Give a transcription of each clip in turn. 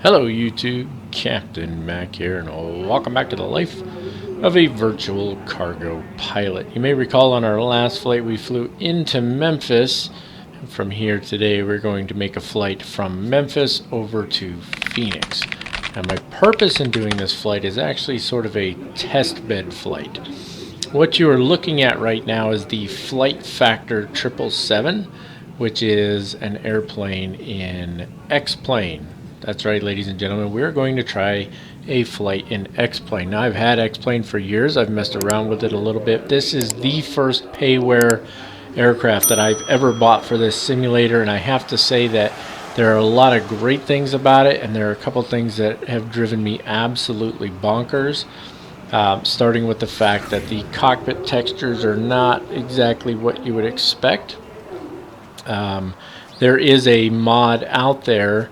Hello YouTube, Captain Mac here, and welcome back to the life of a virtual cargo pilot. You may recall on our last flight we flew into Memphis, and from here today we're going to make a flight from Memphis over to Phoenix. Now my purpose in doing this flight is actually sort of a test bed flight. What you are looking at right now is the FlightFactor 777, which is an airplane in X-plane. That's right, ladies and gentlemen, we're going to try a flight in X-plane. Now, I've had X-plane for years. I've messed around with it a little bit. This is the first payware aircraft that I've ever bought for this simulator, and I have to say that there are a lot of great things about it, and there are a couple things that have driven me absolutely bonkers. Starting with the fact that the cockpit textures are not exactly what you would expect. There is a mod out there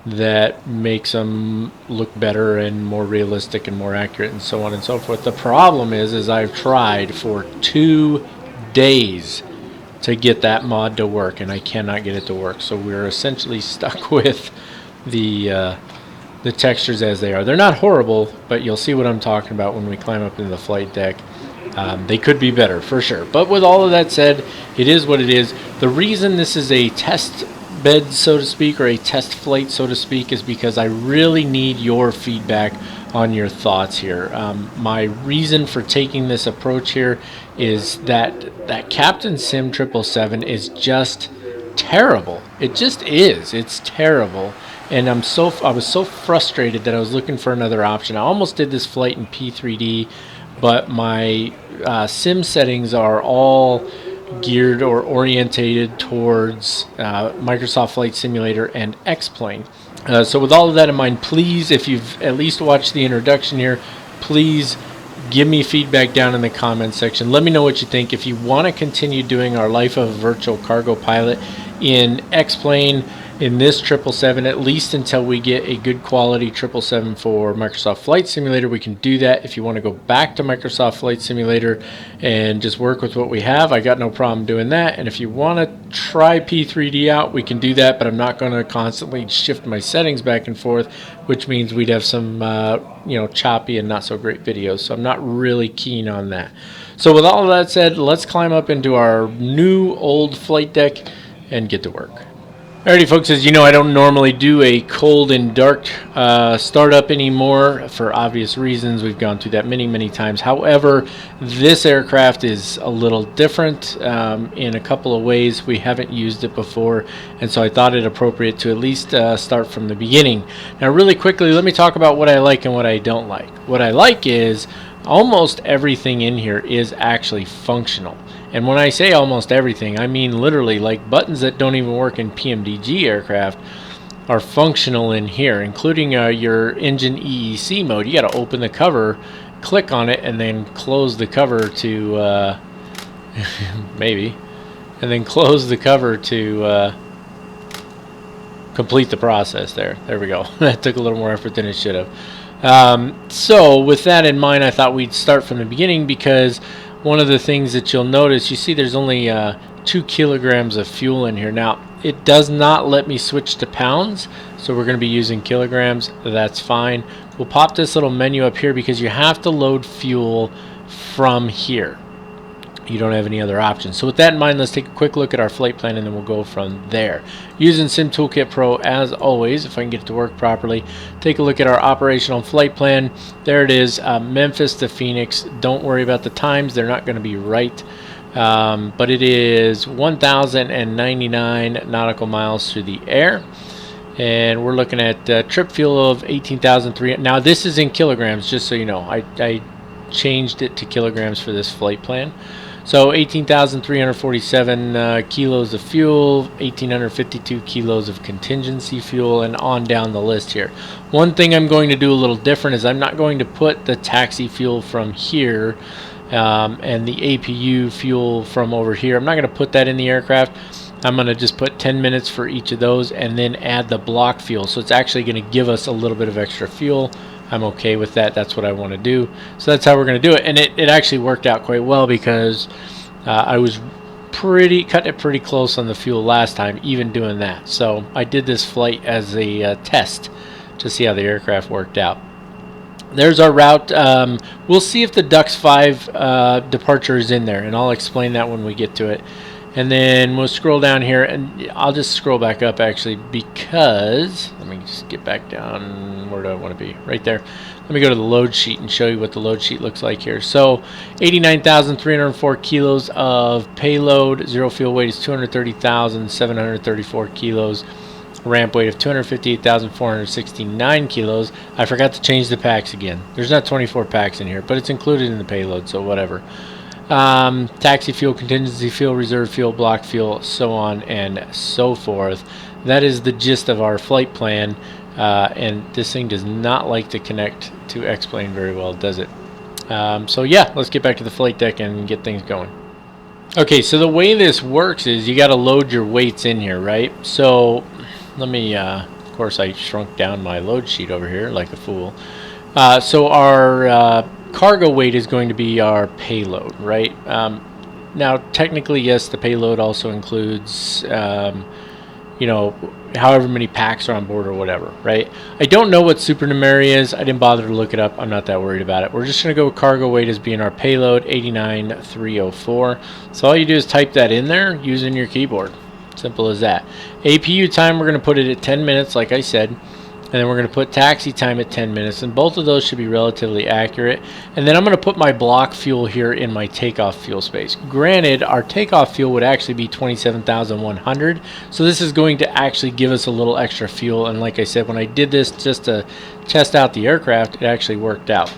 that makes them look better and more realistic and more accurate and so on and so forth. The problem is I've tried for 2 days to get that mod to work, and I cannot get it to work. So we're essentially stuck with the textures as they are. They're not horrible, but you'll see what I'm talking about when we climb up into the flight deck. They could be better for sure. But with all of that said, it is what it is. The reason this is a test bed, so to speak, or a test flight, so to speak, is because I really need your feedback on your thoughts here. My reason for taking this approach here is that Captain Sim 777 is just terrible. It just is. It's terrible. And I was so frustrated that I was looking for another option. I almost did this flight in P3D, but my sim settings are all geared or orientated towards Microsoft Flight Simulator and X-plane. So with all of that in mind, please, if you've at least watched the introduction here, please give me feedback down in the comments section. Let me know what you think. If you want to continue doing our life of a virtual cargo pilot in X-plane in this 777, at least until we get a good quality 777 for Microsoft Flight Simulator, we can do that. If you want to go back to Microsoft Flight Simulator and just work with what we have, I got no problem doing that. And if you want to try P3D out, we can do that, but I'm not going to constantly shift my settings back and forth, which means we'd have some choppy and not so great videos. So I'm not really keen on that. So with all of that said, let's climb up into our new old flight deck and get to work. Alrighty folks, as you know, I don't normally do a cold and dark startup anymore for obvious reasons. We've gone through that many times. However, this aircraft is a little different in a couple of ways. We haven't used it before, and so I thought it appropriate to at least start from the beginning. Now really quickly, let me talk about what I like and what I don't like. What I like is almost everything in here is actually functional. And when I say almost everything, I mean literally, like buttons that don't even work in PMDG aircraft are functional in here, including your engine EEC mode. You got to open the cover, click on it, and then close the cover to maybe, and then close the cover to complete the process. There we go. That took a little more effort than it should have. So with that in mind, I thought we'd start from the beginning, because one of the things that you'll notice, you see there's only 2 kilograms of fuel in here. Now, it does not let me switch to pounds, so we're going to be using kilograms. That's fine. We'll pop this little menu up here because you have to load fuel from here. You don't have any other options. So with that in mind, let's take a quick look at our flight plan, and then we'll go from there. Using Sim Toolkit Pro as always, if I can get it to work properly. Take a look at our operational flight plan. There it is, Memphis to Phoenix. Don't worry about the times, they're not going to be right. But it is 1,099 nautical miles through the air. And we're looking at trip fuel of 18,300. Now this is in kilograms, just so you know. I changed it to kilograms for this flight plan. So 18,347 kilos of fuel, 1,852 kilos of contingency fuel, and on down the list here. One thing I'm going to do a little different is I'm not going to put the taxi fuel from here and the APU fuel from over here. I'm not going to put that in the aircraft. I'm going to just put 10 minutes for each of those and then add the block fuel. So it's actually going to give us a little bit of extra fuel. I'm okay with that. That's what I want to do. So that's how we're going to do it. And it actually worked out quite well, because I was cutting it pretty close on the fuel last time, even doing that. So I did this flight as a test to see how the aircraft worked out. There's our route. We'll see if the DUX 5 departure is in there, and I'll explain that when we get to it. And then we'll scroll down here, and I'll just scroll back up actually, because let me just get back down. Where do I want to be? Right there. Let me go to the load sheet and show you what the load sheet looks like here. So 89,304 kilos of payload. Zero fuel weight is 230,734 kilos. Ramp weight of 258,469 kilos. I forgot to change the packs again. There's not 24 packs in here, but it's included in the payload, so whatever. Taxi fuel, contingency fuel, reserve fuel, block fuel, so on and so forth. That is the gist of our flight plan, and this thing does not like to connect to X-Plane very well, does it? So yeah, let's get back to the flight deck and get things going. Okay, so the way this works is you got to load your weights in here, right? So let me, of course I shrunk down my load sheet over here like a fool. So our cargo weight is going to be our payload, right? Now, technically, yes, the payload also includes, you know, however many packs are on board or whatever, right? I don't know what supernumerary is. I didn't bother to look it up. I'm not that worried about it. We're just going to go with cargo weight as being our payload, 89,304. So all you do is type that in there using your keyboard. Simple as that. APU time, we're going to put it at 10 minutes, like I said. And then we're going to put taxi time at 10 minutes, and both of those should be relatively accurate. And then I'm going to put my block fuel here in my takeoff fuel space. Granted, our takeoff fuel would actually be 27,100, so this is going to actually give us a little extra fuel. And like I said, when I did this just to test out the aircraft, it actually worked out.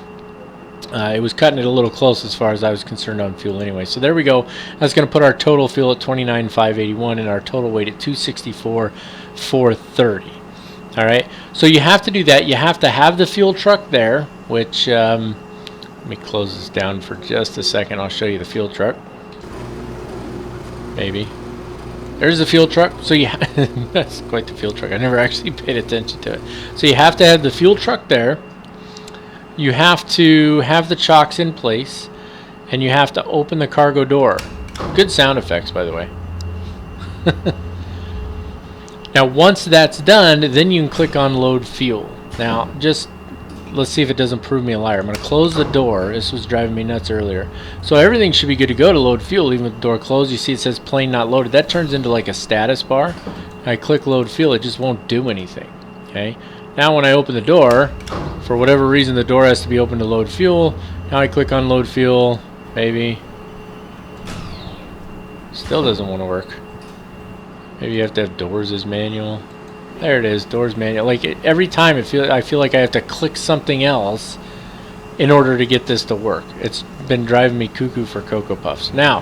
It was cutting it a little close as far as I was concerned on fuel anyway. So there we go. That's going to put our total fuel at 29,581 and our total weight at 264,430. All right, so you have to do that. You have to have the fuel truck there, which, let me close this down for just a second. I'll show you the fuel truck. Maybe. There's the fuel truck. So you that's quite the fuel truck. I never actually paid attention to it. So you have to have the fuel truck there. You have to have the chocks in place, and you have to open the cargo door. Good sound effects, by the way. Now, once that's done, then you can click on load fuel. Now, just let's see if it doesn't prove me a liar. I'm going to close the door. This was driving me nuts earlier. So everything should be good to go to load fuel, even with the door closed. You see it says plane not loaded. That turns into like a status bar. I click load fuel, it just won't do anything. Okay. Now when I open the door, for whatever reason the door has to be open to load fuel. Now I click on load fuel, maybe. Still doesn't want to work. Maybe you have to have doors as manual. There it is, doors manual. Like every time I feel like I have to click something else in order to get this to work. It's been driving me cuckoo for Cocoa Puffs. Now,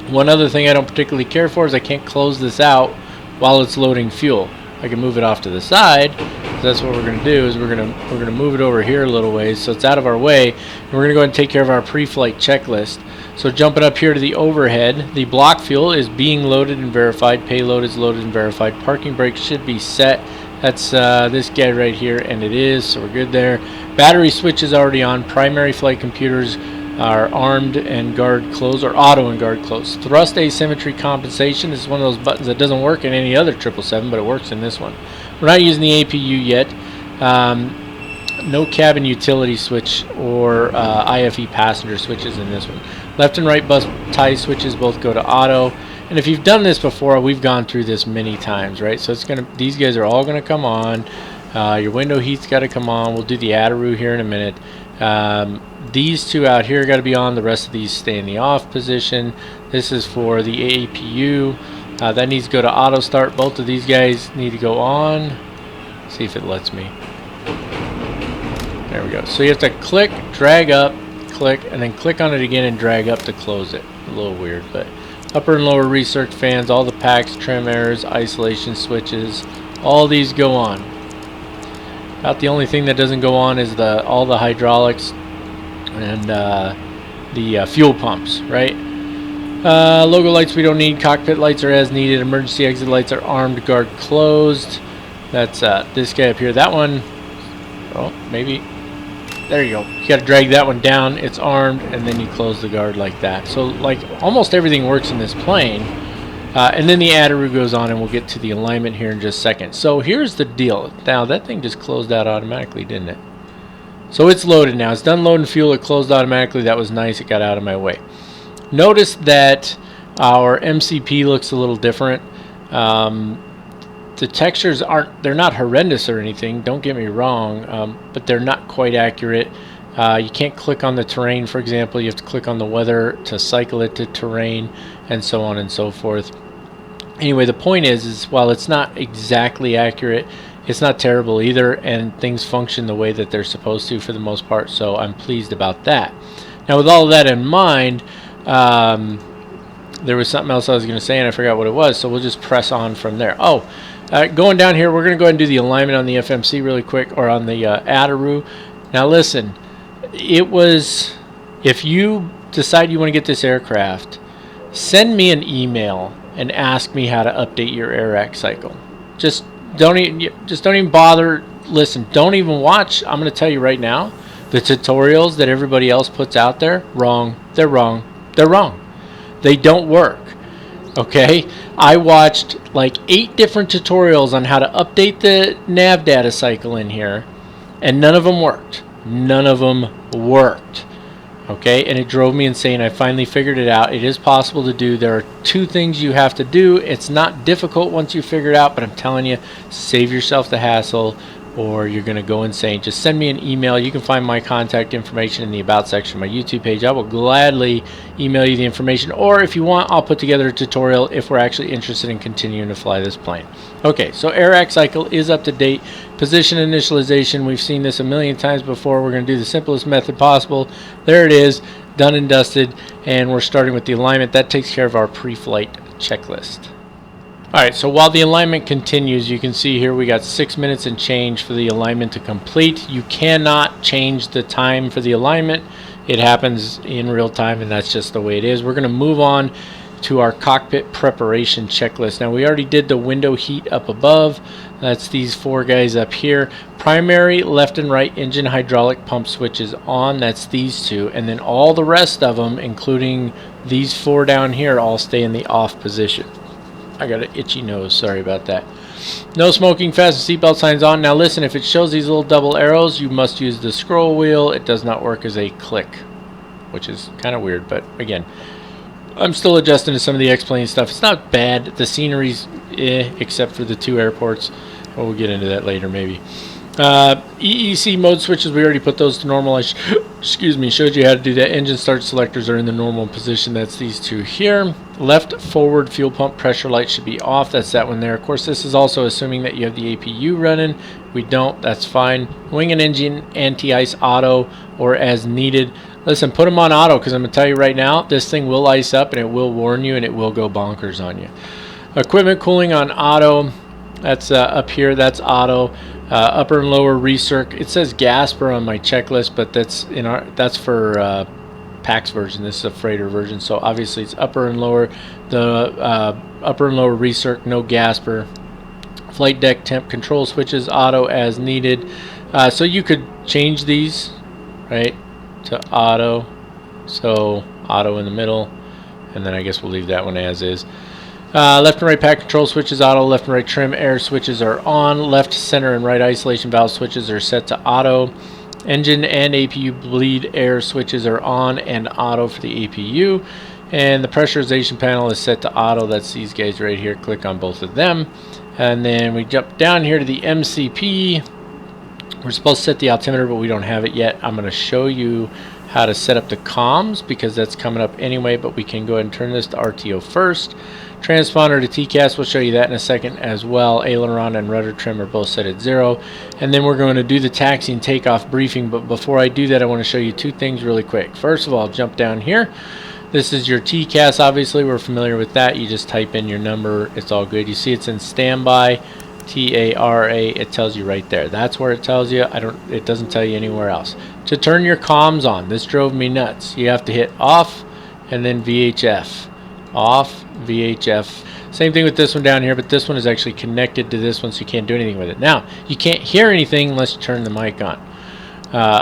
one other thing I don't particularly care for is I can't close this out while it's loading fuel. I can move it off to the side. So that's what we're going to do is we're going to move it over here a little ways so it's out of our way, and we're going to go ahead and take care of our pre-flight checklist. So jumping up here to the overhead, the block fuel is being loaded and verified. Payload is loaded and verified. Parking brake should be set. That's this guy right here, and it is, so we're good there. Battery switch is already on. Primary flight computers are armed and guard closed, or auto and guard closed. Thrust asymmetry compensation is one of those buttons that doesn't work in any other 777, but it works in this one. We're not using the APU yet. No cabin utility switch or IFE passenger switches in this one. Left and right bus tie switches both go to auto. And if you've done this before, we've gone through this many times, right? So it's gonna, these guys are all gonna come on. Your window heat's got to come on. We'll do the Aorous here in a minute. These two out here got to be on. The rest of these stay in the off position. This is for the APU. That needs to go to auto start. Both of these guys need to go on. Let's see if it lets me. There we go. So you have to click, drag up, click, and then click on it again and drag up to close it. A little weird, but upper and lower recirc fans, all the packs, trim errors, isolation switches, all these go on. About the only thing that doesn't go on is all the hydraulics and the fuel pumps, right? Logo lights we don't need. Cockpit lights are as needed. Emergency exit lights are armed, guard closed. That's this guy up here. That one, oh, maybe. There you go. You got to drag that one down. It's armed, and then you close the guard like that. So, like, almost everything works in this plane. And then the Aorous goes on, and we'll get to the alignment here in just a second. So here's the deal. Now that thing just closed out automatically, didn't it? So it's loaded now. It's done loading fuel. It closed automatically. That was nice. It got out of my way. Notice that our MCP looks a little different. The textures they're not horrendous or anything, don't get me wrong, but they're not quite accurate. You can't click on the terrain, for example. You have to click on the weather to cycle it to terrain, and so on and so forth. Anyway, the point is while it's not exactly accurate, it's not terrible either, and things function the way that they're supposed to for the most part, so I'm pleased about that. Now, with all of that in mind, there was something else I was going to say, and I forgot what it was, so we'll just press on from there. Going down here, we're going to go ahead and do the alignment on the FMC really quick, or on the Aorous. Now listen, if you decide you want to get this aircraft, send me an email and ask me how to update your AIRLINE cycle. Just don't even bother. Listen, don't even watch. I'm going to tell you right now, the tutorials that everybody else puts out there, wrong. They're wrong. They're wrong. They don't work. Okay, I watched like 8 different tutorials on how to update the nav data cycle in here, and none of them worked. None of them worked. Okay, and it drove me insane. I finally figured it out. It is possible to do. There are 2 things you have to do. It's not difficult once you figure it out, but I'm telling you, save yourself the hassle, or you're going to go insane. Just send me an email. You can find my contact information in the About section of my YouTube page. I will gladly email you the information, or if you want, I'll put together a tutorial if we're actually interested in continuing to fly this plane. Okay, so AIRLINE cycle is up to date. Position initialization, we've seen this a million times before. We're going to do the simplest method possible. There it is, done and dusted, and we're starting with the alignment. That takes care of our pre-flight checklist. Alright, so while the alignment continues, you can see here we got 6 minutes and change for the alignment to complete. You cannot change the time for the alignment. It happens in real time, and that's just the way it is. We're going to move on to our cockpit preparation checklist. Now, we already did the window heat up above. That's these 4 guys up here. Primary left and right engine hydraulic pump switches on. That's these 2. And then all the rest of them, including these 4 down here, all stay in the off position. I got an itchy nose, sorry about that. No smoking, fasten seatbelt signs on. Now listen, if it shows these little double arrows, you must use the scroll wheel. It does not work as a click, which is kind of weird, but again, I'm still adjusting to some of the X-Plane stuff. It's not bad. The scenery's except for the 2 airports. We'll get into that later maybe. EEC mode switches, we already put those to normal. Excuse me, showed you how to do that. Engine start selectors are in the normal position. That's these 2 here. Left forward fuel pump pressure light should be off. That's that one there. Of course, this is also assuming that you have the APU running. We don't. That's fine. Wing and engine anti-ice auto or as needed. Listen, put them on auto, because I'm going to tell you right now, this thing will ice up and it will warn you and it will go bonkers on you. Equipment cooling on auto. That's up here. That's auto. Upper and lower recirc. It says Gasper on my checklist, but that's for PAX version. This is a freighter version, so obviously it's upper and lower. The upper and lower recirc, no Gasper. Flight deck temp control switches auto as needed. So you could change these, right, to auto. So auto in the middle, and then I guess we'll leave that one as is. Left and right pack control switches auto. Left and right trim air switches are on. Left, center, and right isolation valve switches are set to auto. Engine and APU bleed air switches are on and auto for the APU. And the pressurization panel is set to auto. That's these guys right here. Click on both of them. And then we jump down here to the MCP. We're supposed to set the altimeter, but we don't have it yet. I'm going to show you how to set up the comms, because that's coming up anyway, but we can go ahead and turn this to RTO first. Transponder to TCAS, we'll show you that in a second as well. Aileron and rudder trim are both set at 0. And then we're going to do the taxi and takeoff briefing, but before I do that, I want to show you 2 things really quick. First of all, jump down here. This is your TCAS, obviously, we're familiar with that. You just type in your number, it's all good. You see it's in standby, TARA, it tells you right there. That's where it tells you. It doesn't tell you anywhere else. To turn your comms on, this drove me nuts. You have to hit off and then VHF. Off, VHF. Same thing with this one down here, but this one is actually connected to this one, so you can't do anything with it. Now, you can't hear anything unless you turn the mic on,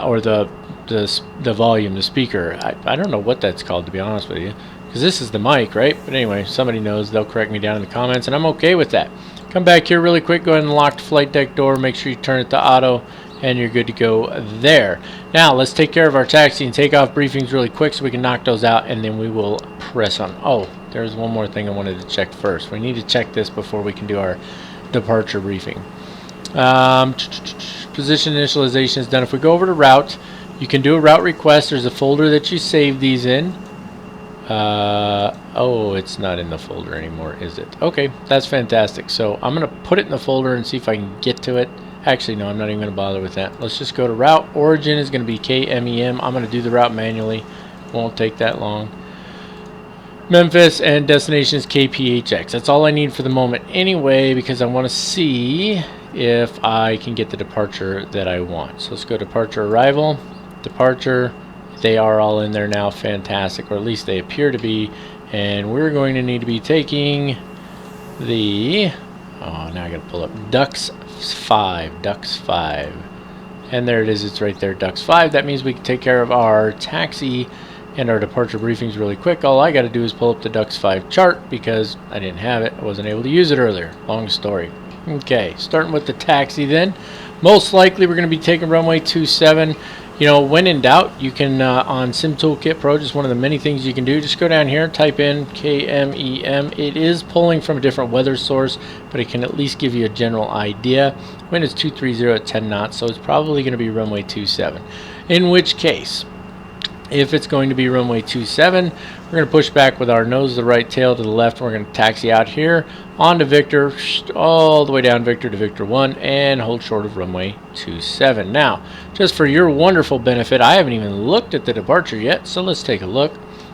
or the volume, the speaker. I don't know what that's called, to be honest with you. because this is the mic, right? But anyway, somebody knows, they'll correct me down in the comments, and I'm okay with that. Come back here really quick, go ahead and lock the flight deck door, make sure you turn it to auto, and you're good to go there. Now let's take care of our taxi and takeoff briefings really quick so we can knock those out, and then we will press on. Oh, there's one more thing I wanted to check first. We need to check this before we can do our departure briefing. Position initialization is done. If we go over to route, you can do a route request. There's a folder that you save these in. Oh, it's not in the folder anymore, is it? Okay, that's fantastic. So I'm going to put it in the folder and see if I can get to it. Actually, no, I'm not even going to bother with that. Let's just go to route. Origin is going to be KMEM. I'm going to do the route manually. Won't take that long. Memphis, and destination is KPHX. That's all I need for the moment anyway, because I want to see if I can get the departure that I want. So let's go departure arrival, departure. They are all in there now. Fantastic, or at least they appear to be. And we're going to need to be taking the, oh, now I got to pull up Ducks 5, Ducks 5. And there it is, it's right there, Ducks 5. That means we can take care of our taxi and our departure briefings really quick. All I got to do is pull up the Ducks 5 chart because I didn't have it. I wasn't able to use it earlier. Long story. Okay, starting with the taxi then. Most likely we're going to be taking runway 27. You know, when in doubt, you can, on SimToolkit Pro, just one of the many things you can do, just go down here, type in KMEM. It is pulling from a different weather source, but it can at least give you a general idea. Wind is 230 at 10 knots, so it's probably going to be runway 27. In which case, if it's going to be runway 27, we're going to push back with our nose to the right, tail to the left. We're going to taxi out here onto Victor, all the way down Victor to Victor 1, and hold short of runway 27. Now, just for your wonderful benefit, I haven't even looked at the departure yet, so let's take a look,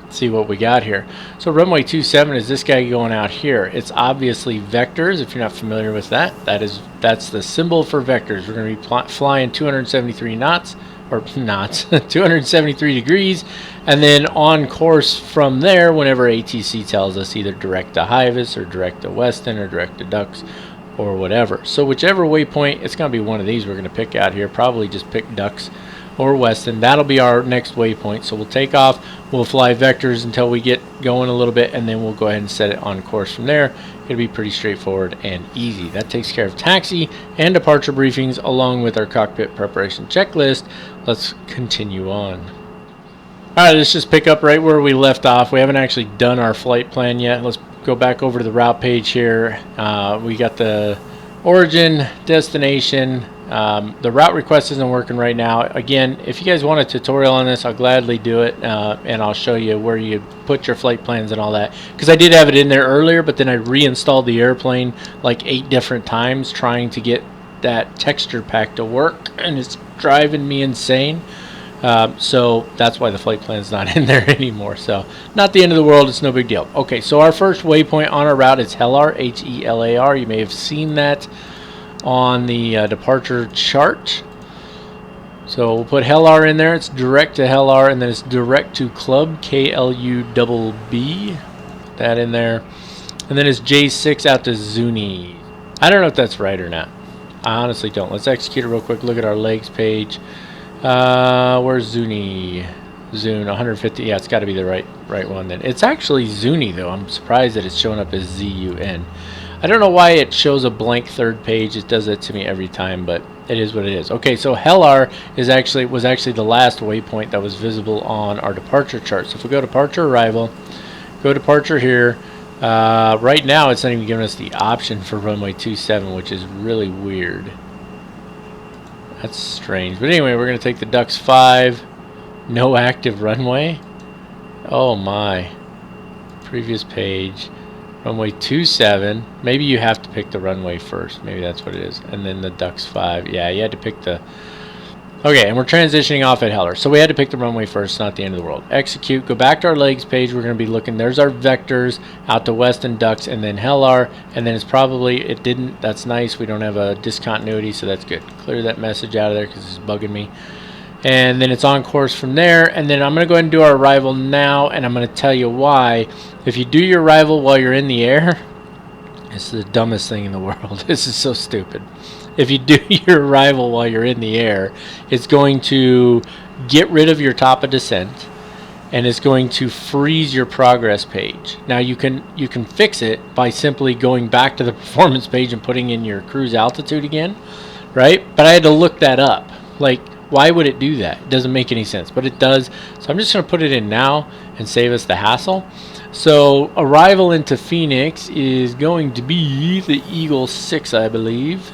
see what we got here. So runway 27 is this guy going out here. It's obviously vectors. If you're not familiar with that, that's the symbol for vectors. We're going to be flying 273 knots. Or knots, 273 degrees, and then on course from there whenever ATC tells us, either direct to Hyvis or direct to Weston or direct to Ducks or whatever. So whichever waypoint, it's going to be one of these we're going to pick out here. Probably just pick Ducks or Weston. That'll be our next waypoint. So we'll take off, we'll fly vectors until we get going a little bit, and then we'll go ahead and set it on course from there. It'll be pretty straightforward and easy. That takes care of taxi and departure briefings along with our cockpit preparation checklist. Let's continue on. Alright, let's just pick up right where we left off. We haven't actually done our flight plan yet. Let's go back over to the route page here. We got the origin, destination. The route request isn't working right now. Again, if you guys want a tutorial on this, I'll gladly do it, and I'll show you where you put your flight plans and all that, because I did have it in there earlier, but then I reinstalled the airplane like 8 different times trying to get that texture pack to work, and it's driving me insane. So that's why the flight plan is not in there anymore. So not the end of the world, it's no big deal. Okay, so our first waypoint on our route is HELAR, H-E-L-A-R. You may have seen that on the departure chart. So we'll put HELAR in there. It's direct to HELAR, and then it's direct to Club, K-L-U-B-B. Put that in there. And then it's J6 out to Zuni. I don't know if that's right or not. I honestly don't. Let's execute it real quick. Look at our legs page. Where's Zuni? Zune 150. Yeah, it's got to be the right one then. It's actually Zuni though. I'm surprised that it's showing up as Z-U-N. I don't know why it shows a blank third page. It does that to me every time, but it is what it is. Okay, so HELAR was actually the last waypoint that was visible on our departure chart. So if we go departure arrival, go departure here. Right now it's not even giving us the option for runway 27, which is really weird. That's strange. But anyway, we're going to take the Ducks 5. No active runway. Oh my. Previous page. Runway 27. Maybe you have to pick the runway first. Maybe that's what it is. And then the Ducks 5. Yeah, you had to pick the... Okay, and we're transitioning off at HELAR. So we had to pick the runway first, not the end of the world. Execute. Go back to our legs page. We're going to be looking. There's our vectors out to Weston, Ducks, and then HELAR. And then it's probably... It didn't... That's nice. We don't have a discontinuity, so that's good. Clear that message out of there because it's bugging me. And then it's on course from there. And then I'm going to go ahead and do our arrival now, and I'm going to tell you why. If you do your arrival while you're in the air, it's the dumbest thing in the world. This is so stupid. If you do your arrival while you're in the air, it's going to get rid of your top of descent, and it's going to freeze your progress page. Now you can fix it by simply going back to the performance page and putting in your cruise altitude again, right? But I had to look that up. Like, why would it do that? It doesn't make any sense, but it does. So I'm just going to put it in now and save us the hassle. So arrival into Phoenix is going to be the Eagle 6, I believe.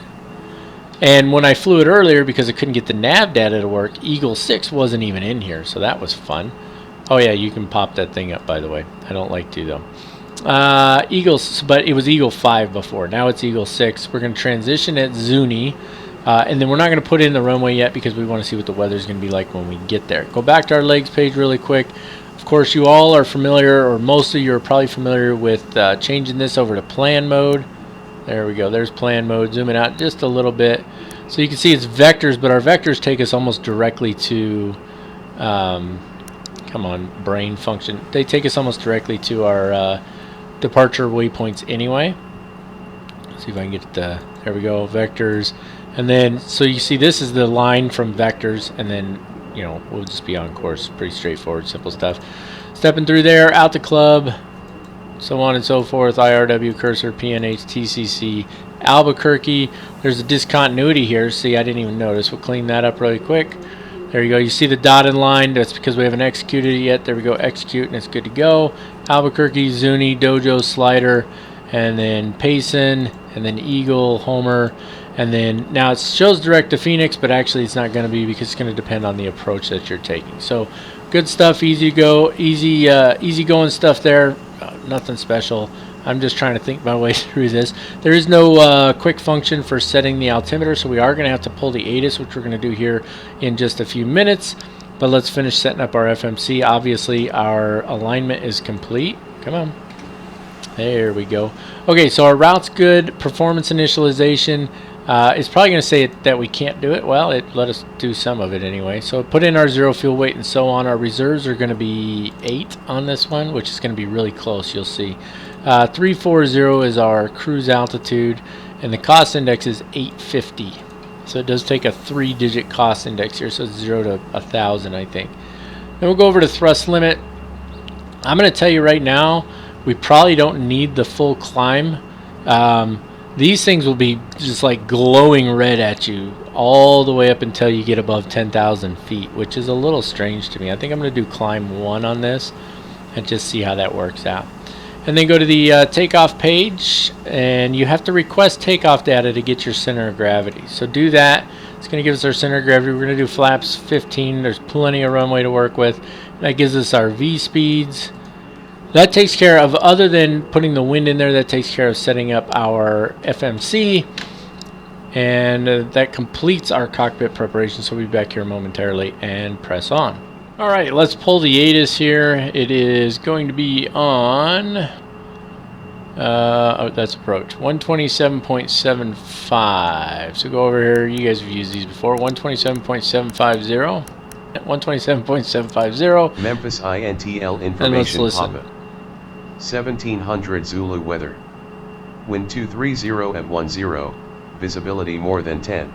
And when I flew it earlier, because I couldn't get the nav data to work, Eagle 6 wasn't even in here, so that was fun. Oh yeah, you can pop that thing up, by the way. I don't like to, though. Eagles, but it was Eagle 5 before. Now it's Eagle 6. We're going to transition at Zuni. And then we're not going to put in the runway yet because we want to see what the weather's going to be like when we get there. Go back to our legs page really quick. Of course, you all are familiar, or most of you are probably familiar with changing this over to plan mode. There we go. There's plan mode. Zooming out just a little bit. So you can see it's vectors, but our vectors take us almost directly to... come on, brain function. They take us almost directly to our departure waypoints anyway. Let's see if I can get the... There we go. Vectors. And then, so you see this is the line from vectors, and then, you know, we'll just be on course. Pretty straightforward, simple stuff. Stepping through there, out the club, so on and so forth. IRW, cursor, PNH, TCC, Albuquerque. There's a discontinuity here. See, I didn't even notice. We'll clean that up really quick. There you go. You see the dotted line. That's because we haven't executed it yet. There we go. Execute, and it's good to go. Albuquerque, Zuni, Dojo, Slider, and then Payson, and then Eagle, Homer. And then now it shows direct to Phoenix, but actually it's not going to be because it's going to depend on the approach that you're taking. So good stuff, easy go, easy going stuff there. Nothing special. I'm just trying to think my way through this. There is no quick function for setting the altimeter, so we are going to have to pull the ATIS, which we're going to do here in just a few minutes. But let's finish setting up our FMC. Obviously, our alignment is complete. Come on. There we go. Okay, so our route's good. Performance initialization. It's probably going to say that we can't do it. Well, it let us do some of it anyway. So put in our zero fuel weight and so on. Our reserves are going to be 8 on this one, which is going to be really close, you'll see. 340 is our cruise altitude, and the cost index is 850. So it does take a 3-digit cost index here, so it's 0 to 1,000, I think. Then we'll go over to thrust limit. I'm going to tell you right now, we probably don't need the full climb. These things will be just like glowing red at you all the way up until you get above 10,000 feet, which is a little strange to me. I think I'm going to do climb 1 on this and just see how that works out. And then go to the takeoff page, and you have to request takeoff data to get your center of gravity. So do that. It's going to give us our center of gravity. We're going to do flaps 15. There's plenty of runway to work with. That gives us our V speeds. That takes care of, other than putting the wind in there, that takes care of setting up our FMC, and that completes our cockpit preparation. So we'll be back here momentarily and press on. All right, let's pull the ATIS here. It is going to be on, oh, that's approach, 127.75. So go over here. You guys have used these before. 127.750. 127.750. Memphis INTL information pop-up. 1700 Zulu weather. Wind 230 at 10. Visibility more than 10.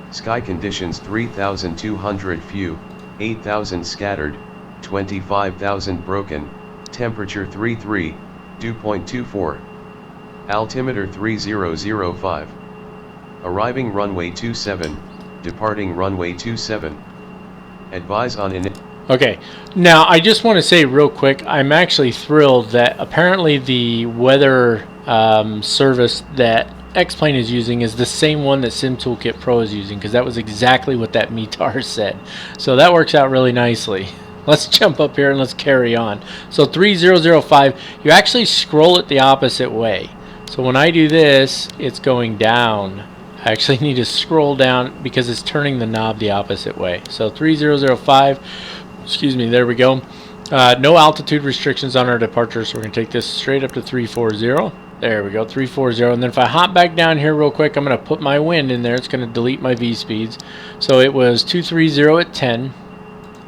Sky conditions 3,200 few, 8,000 scattered, 25,000 broken. Temperature 33, dew point 24. Altimeter 3005. Arriving runway 27, departing runway 27. Advise on Okay, now I just want to say real quick, I'm actually thrilled that apparently the weather service that X-Plane is using is the same one that SimToolkit Pro is using, because that was exactly what that METAR said. So that works out really nicely. Let's jump up here and let's carry on. So 3005, you actually scroll it the opposite way. So when I do this, it's going down. I actually need to scroll down because it's turning the knob the opposite way. So 3005, excuse me, there we go. No altitude restrictions on our departure, so we're going to take this straight up to 340. There we go, 340. And then if I hop back down here real quick, I'm going to put my wind in there. It's going to delete my V speeds. So it was 230 at 10.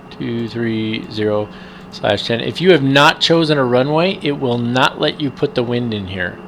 230/10. If you have not chosen a runway, it will not let you put the wind in here.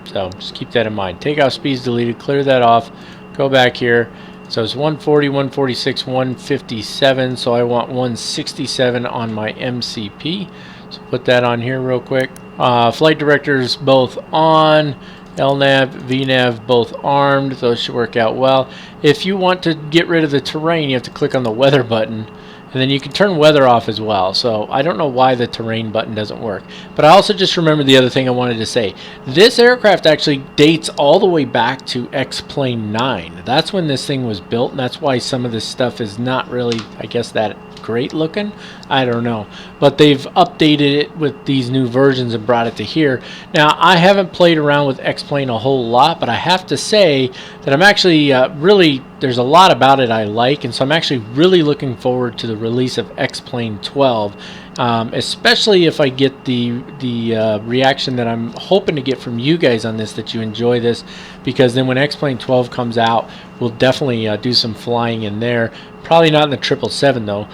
So just keep that in mind. Takeoff speeds deleted. Clear that off. Go back here. So it's 140, 146, 157. So I want 167 on my MCP. So put that on here real quick. Flight directors both on. LNAV, VNAV both armed. Those should work out well. If you want to get rid of the terrain, you have to click on the weather button. And then you can turn weather off as well. So I don't know why the terrain button doesn't work. But I also just remembered the other thing I wanted to say. This aircraft actually dates all the way back to X-Plane 9. That's when this thing was built, and that's why some of this stuff is not really, I guess, that great looking. I don't know. But they've updated it with these new versions and brought it to here. Now, I haven't played around with X-Plane a whole lot, but I have to say that I'm actually really, there's a lot about it I like, and so I'm actually really looking forward to the release of X-Plane 12, especially if I get the reaction that I'm hoping to get from you guys on this, that you enjoy this, because then when X-Plane 12 comes out, we'll definitely do some flying in there. Probably not in the 777 though,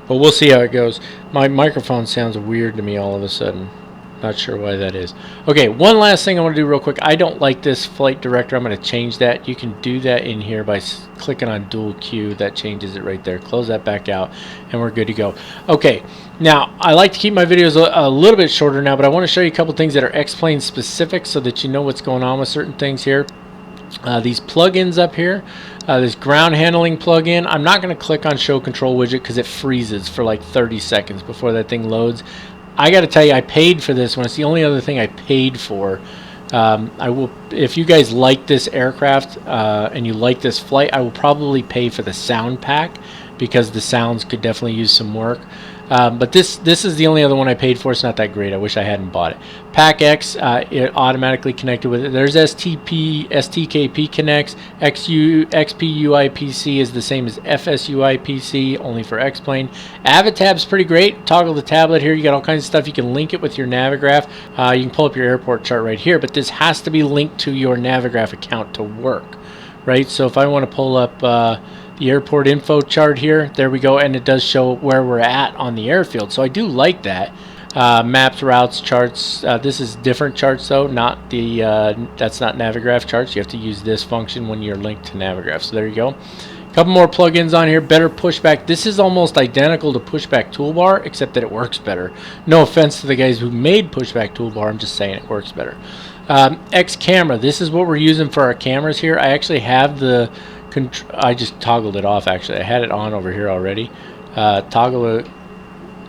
but we'll see how it goes. My microphone sounds weird to me all of a sudden. Not sure why that is. Okay, one last thing I want to do real quick. I don't like this flight director. I'm going to change that. You can do that in here by clicking on dual Q. That changes it right there. Close that back out, and we're good to go. Okay, now I like to keep my videos a little bit shorter now, but I want to show you a couple things that are X-Plane specific so that you know what's going on with certain things here. These plugins up here, this ground handling plugin, I'm not going to click on show control widget because it freezes for like 30 seconds before that thing loads. I got to tell you, I paid for this one. It's the only other thing I paid for. I will, if you guys like this aircraft and you like this flight, I will probably pay for the sound pack because the sounds could definitely use some work. But this is the only other one I paid for. It's not that great. I wish I hadn't bought it. Pack X, it automatically connected with it. There's STKP connects. XPUIPC is the same as FSUIPC, only for X-Plane. Avitab's pretty great. Toggle the tablet here. You got all kinds of stuff. You can link it with your Navigraph. You can pull up your airport chart right here, but this has to be linked to your Navigraph account to work, right? So if I want to pull up the airport info chart here, there we go, and it does show where we're at on the airfield, so I do like that. Maps, routes, charts, this is different charts though, not the that's not Navigraph charts. You have to use this function when you're linked to Navigraph. So there you go. A couple more plugins on here. Better pushback. This is almost identical to pushback toolbar, except that it works better. No offense to the guys who made pushback toolbar, I'm just saying it works better. X camera, this is what we're using for our cameras here. I actually have the I just toggled it off. Actually, I had it on over here already. Toggle it,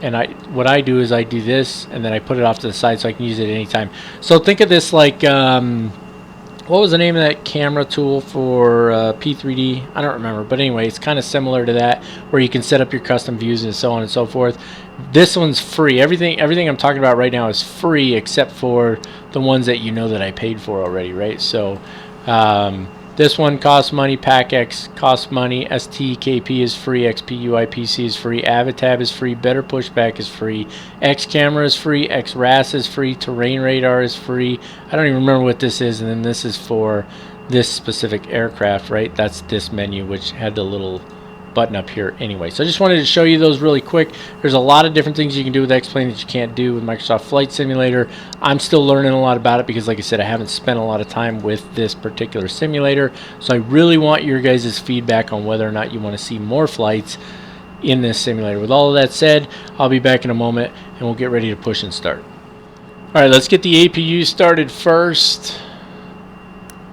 and what I do is I do this, and then I put it off to the side so I can use it anytime. So think of this like what was the name of that camera tool for P3D? I don't remember, but anyway, it's kind of similar to that, where you can set up your custom views and so on and so forth. This one's free. Everything I'm talking about right now is free, except for the ones that you know that I paid for already, right? So this one costs money, Pack X costs money, STKP is free, XPUIPC is free, Avitab is free, Better Pushback is free, X Camera is free, XRAS is free, Terrain Radar is free. I don't even remember what this is, and then this is for this specific aircraft, right? That's this menu, which had the little button up here anyway. So I just wanted to show you those really quick. There's a lot of different things you can do with X-Plane that you can't do with Microsoft Flight Simulator. I'm still learning a lot about it because, like I said, I haven't spent a lot of time with this particular simulator. So I really want your guys' feedback on whether or not you want to see more flights in this simulator. With all of that said, I'll be back in a moment and we'll get ready to push and start. Alright, let's get the APU started first.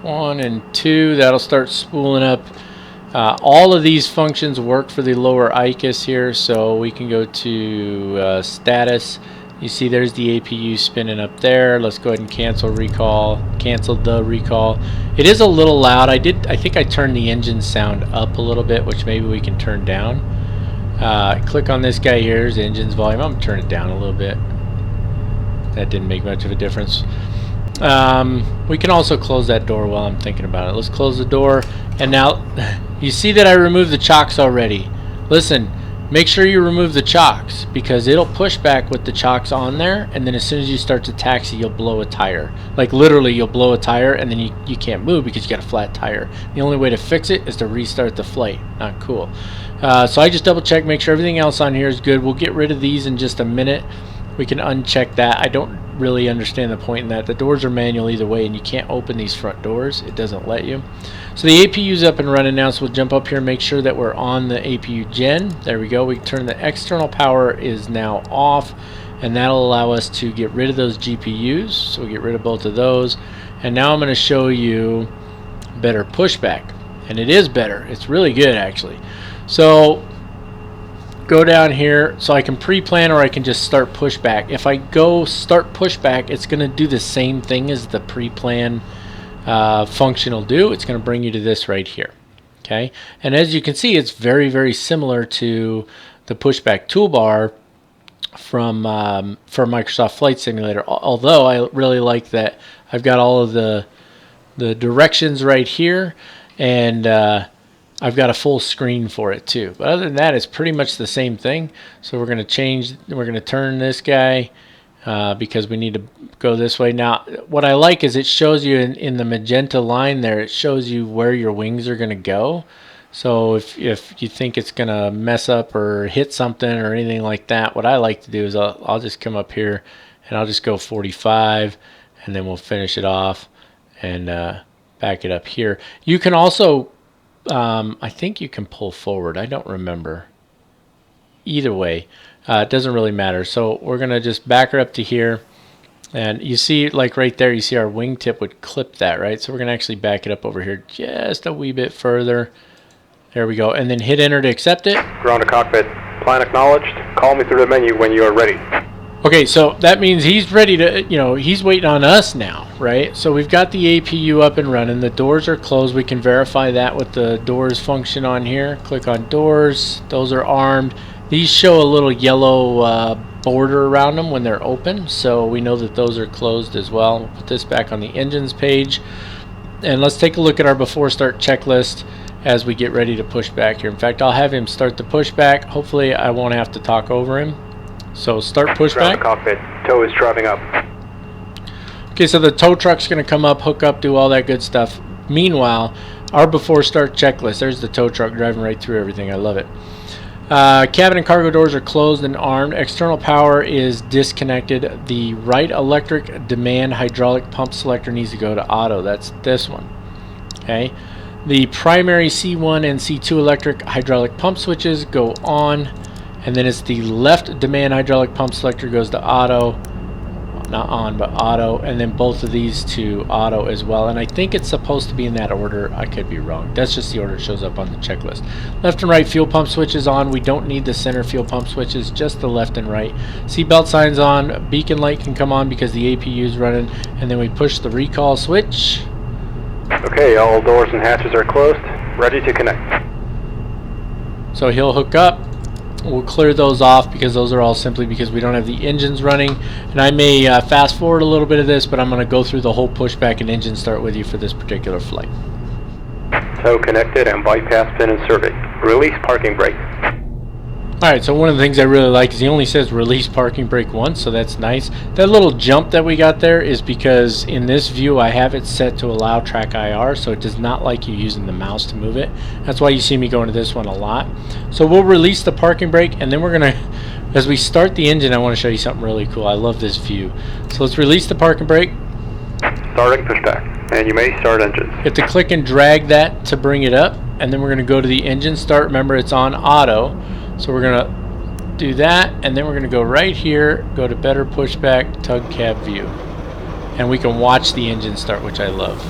1 and 2, that'll start spooling up. All of these functions work for the lower ICUS here, so we can go to status. You see there's the APU spinning up there. Let's go ahead and cancel the recall. It is a little loud. I think I turned the engine sound up a little bit, which maybe we can turn down. Click on this guy here. There's the engine's volume. I'm going to turn it down a little bit. That didn't make much of a difference. We can also close that door while I'm thinking about it. Let's close the door. And now you see that I removed the chocks already. Listen, make sure you remove the chocks because it'll push back with the chocks on there, and then as soon as you start to taxi, you'll blow a tire. Like literally, you'll blow a tire and then you can't move because you got a flat tire. The only way to fix it is to restart the flight. Not cool. So I just double check, make sure everything else on here is good. We'll get rid of these in just a minute. We can uncheck that. I don't really understand the point in that. The doors are manual either way, and you can't open these front doors. It doesn't let you. So the APU is up and running now, so we'll jump up here and make sure that we're on the APU gen. There we go. We turn the external power is now off, and that'll allow us to get rid of those GPUs. So we'll get rid of both of those. And now I'm going to show you better pushback. And it is better. It's really good, actually. So go down here, so I can pre-plan or I can just start pushback. If I go start pushback, it's going to do the same thing as the pre-plan function will do. It's going to bring you to this right here. Okay, and as you can see, it's very, very similar to the pushback toolbar from for Microsoft Flight Simulator. Although I really like that I've got all of the directions right here, and I've got a full screen for it too. But other than that, it's pretty much the same thing. So we're going to turn this guy because we need to go this way. Now, what I like is it shows you in the magenta line there, it shows you where your wings are going to go. So if you think it's going to mess up or hit something or anything like that, what I like to do is I'll just come up here and I'll just go 45, and then we'll finish it off and back it up here. You can also I think you can pull forward. I don't remember. Either way, it doesn't really matter. So we're going to just back her up to here. And you see, like right there, you see our wingtip would clip that, right? So we're going to actually back it up over here just a wee bit further. There we go. And then hit enter to accept it. Ground to cockpit. Plan acknowledged. Call me through the menu when you are ready. Okay, so that means he's ready to, he's waiting on us now, right? So we've got the APU up and running. The doors are closed. We can verify that with the doors function on here. Click on doors. Those are armed. These show a little yellow border around them when they're open, so we know that those are closed as well. We'll put this back on the engines page. And let's take a look at our before start checklist as we get ready to push back here. In fact, I'll have him start the pushback. Hopefully I won't have to talk over him. So start pushback. Cockpit. Tow is driving up. Okay, so the tow truck's going to come up, hook up, do all that good stuff. Meanwhile, our before start checklist. There's the tow truck driving right through everything. I love it. Cabin and cargo doors are closed and armed. External power is disconnected. The right electric demand hydraulic pump selector needs to go to auto. That's this one. Okay. The primary C1 and C2 electric hydraulic pump switches go on. And then it's the left demand hydraulic pump selector goes to auto. Not on, but auto. And then both of these to auto as well. And I think it's supposed to be in that order. I could be wrong. That's just the order it shows up on the checklist. Left and right fuel pump switches on. We don't need the center fuel pump switches, just the left and right. Seatbelt signs on. Beacon light can come on because the APU is running. And then we push the recall switch. Okay, all doors and hatches are closed. Ready to connect. So he'll hook up. We'll clear those off because those are all simply because we don't have the engines running. And I may fast forward a little bit of this, but I'm going to go through the whole pushback and engine start with you for this particular flight. Tow connected and bypass pin inserted. Release parking brake. Alright, so one of the things I really like is he only says release parking brake once, so that's nice. That little jump that we got there is because in this view I have it set to allow track IR, so it does not like you using the mouse to move it. That's why you see me going to this one a lot. So we'll release the parking brake, and then we're going to, as we start the engine, I want to show you something really cool. I love this view. So let's release the parking brake. Starting pushback, and you may start engines. You have to click and drag that to bring it up, and then we're going to go to the engine start. Remember, it's on auto. So we're going to do that, and then we're going to go right here, go to better pushback, tug cab view. And we can watch the engine start, which I love.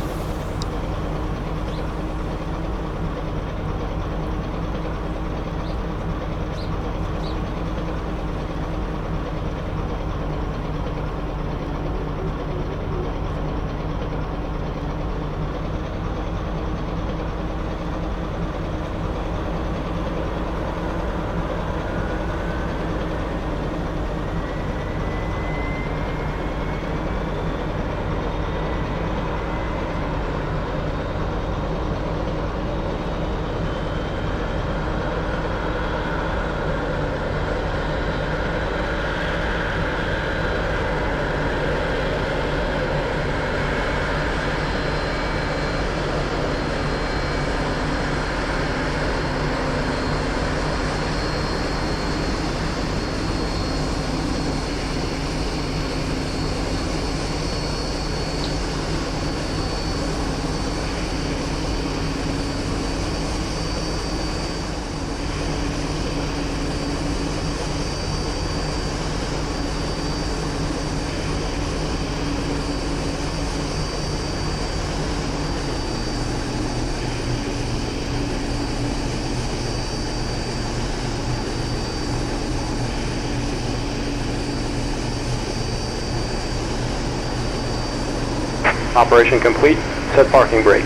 Operation complete. Set parking brake.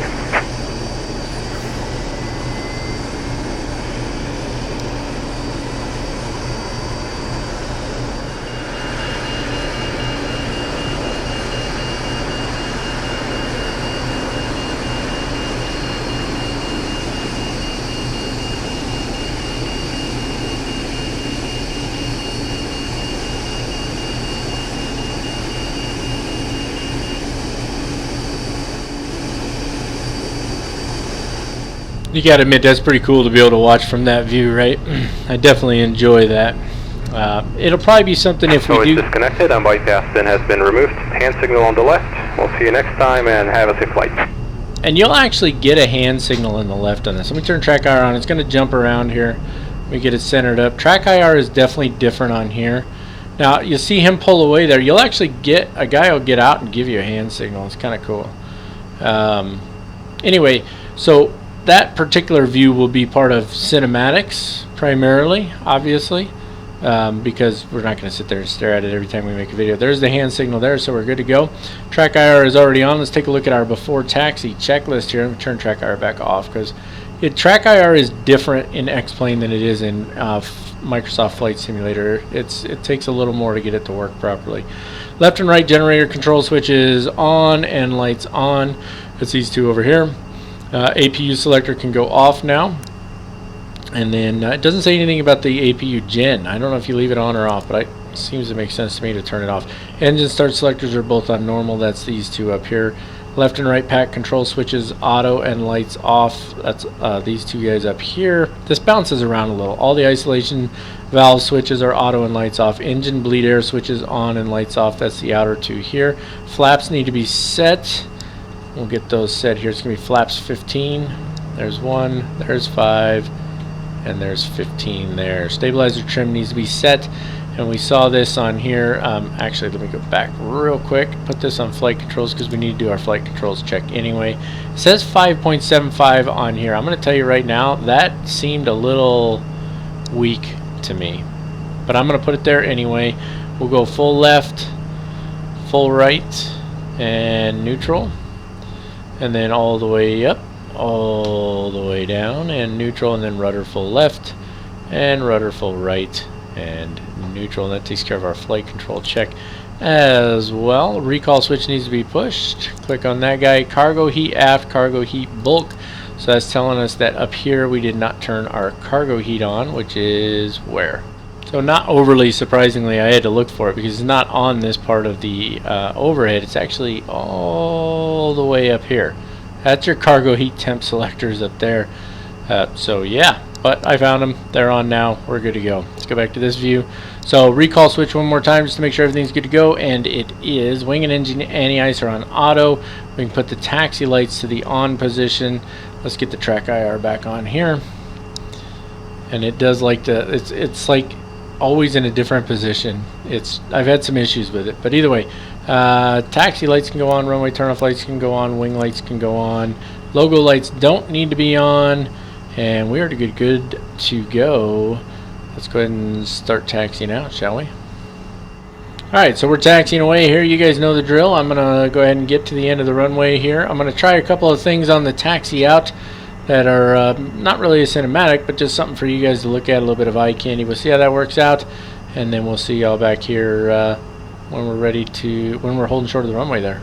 You gotta admit, that's pretty cool to be able to watch from that view, right? I definitely enjoy that. It'll probably be something if we do... Noise disconnected and bypass pin has been removed. Hand signal on the left. We'll see you next time and have a safe flight. And you'll actually get a hand signal on the left on this. Let me turn track IR on. It's going to jump around here. We get it centered up. Track IR is definitely different on here. Now, you see him pull away there. You'll actually get... A guy will get out and give you a hand signal. It's kind of cool. Anyway, so... that particular view will be part of cinematics primarily, obviously, because we're not going to sit there and stare at it every time we make a video. There's the hand signal there, so we're good to go. Track IR is already on. Let's take a look at our before taxi checklist here. I'm going to turn track IR back off because track IR is different in X-Plane than it is in Microsoft Flight Simulator. It takes a little more to get it to work properly. Left and right generator control switches on and lights on. It's these two over here. APU selector can go off now, and then it doesn't say anything about the APU gen. I don't know if you leave it on or off, but it seems to make sense to me to turn it off. Engine start selectors are both on normal. That's these two up here. Left and right pack control switches auto and lights off. That's these two guys up here. This bounces around a little. All the isolation valve switches are auto and lights off. Engine bleed air switches on and lights off. That's the outer two here. Flaps need to be set. We'll get those set here. It's going to be flaps 15. There's 1, there's 5, and there's 15 there. Stabilizer trim needs to be set, and we saw this on here. Actually, let me go back real quick. Put this on flight controls because we need to do our flight controls check anyway. It says 5.75 on here. I'm going to tell you right now, that seemed a little weak to me. But I'm going to put it there anyway. We'll go full left, full right, and neutral. And then all the way up, all the way down, and neutral, and then rudder full left, and rudder full right, and neutral. And that takes care of our flight control check as well. Recall switch needs to be pushed. Click on that guy. Cargo heat aft, cargo heat bulk. So that's telling us that up here we did not turn our cargo heat on, which is where? So not overly surprisingly, I had to look for it because it's not on this part of the overhead. It's actually all the way up here. That's your cargo heat temp selectors up there. So yeah, but I found them. They're on now. We're good to go. Let's go back to this view. So recall switch one more time just to make sure everything's good to go, and it is. Wing and engine anti-ice are on auto. We can put the taxi lights to the on position. Let's get the track IR back on here. And it does like to, it's like always in a different position. I've had some issues with it, but either way, taxi lights can go on, runway turnoff lights can go on, wing lights can go on, logo lights don't need to be on, and we are good to go. Let's go ahead and start taxiing out, shall we? Alright, so we're taxiing away here. You guys know the drill. I'm gonna go ahead and get to the end of the runway here. I'm gonna try a couple of things on the taxi out that are not really a cinematic, but just something for you guys to look at, a little bit of eye candy. We'll see how that works out, and then we'll see y'all back here when we're ready to, when we're holding short of the runway there.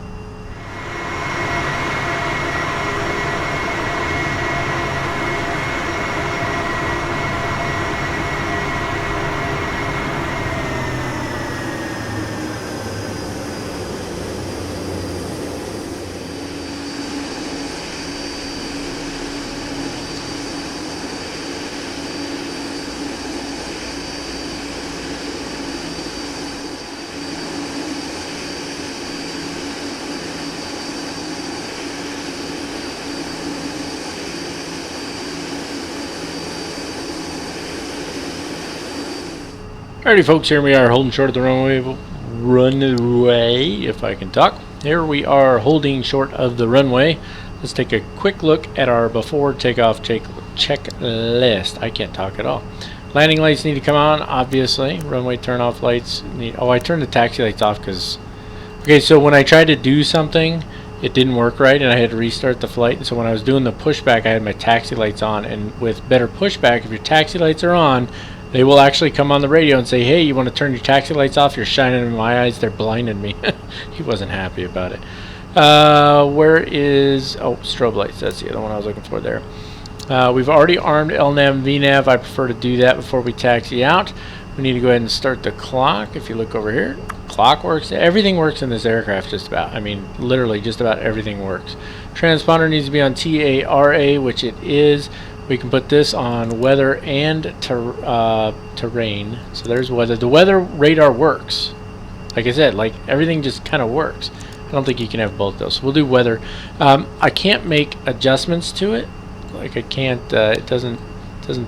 Alrighty folks, here we are holding short of the runway, if I can talk. Here we are holding short of the runway. Let's take a quick look at our before takeoff checklist. I can't talk at all. Landing lights need to come on, obviously. Runway turn off lights need, oh, I turned the taxi lights off because, okay, so when I try to do something it didn't work right, and I had to restart the flight. And so when I was doing the pushback, I had my taxi lights on, and with better pushback, if your taxi lights are on, they will actually come on the radio and say, hey, you want to turn your taxi lights off? You're shining in my eyes. They're blinding me. He wasn't happy about it. Where is... oh, strobe lights. That's the other one I was looking for there. We've already armed LNAV and VNAV. I prefer to do that before we taxi out. We need to go ahead and start the clock. If you look over here, clock works. Everything works in this aircraft just about. I mean, literally just about everything works. Transponder needs to be on TARA, which it is. We can put this on weather and terrain. So there's weather. The weather radar works. Like I said, like everything just kind of works. I don't think you can have both those. So we'll do weather. I can't make adjustments to it. Like I can't. It doesn't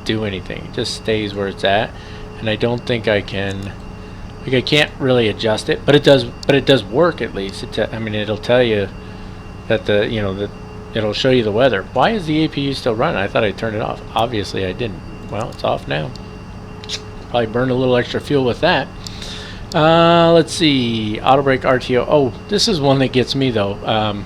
do anything. It just stays where it's at. And I don't think I can. Like I can't really adjust it, but it does. But it does work at least. I mean, it'll tell you that it'll show you the weather. Why is the APU still running? I thought I turned it off. Obviously I didn't. Well, it's off now. Probably burned a little extra fuel with that. Let's see. Auto brake RTO. Oh, this is one that gets me though.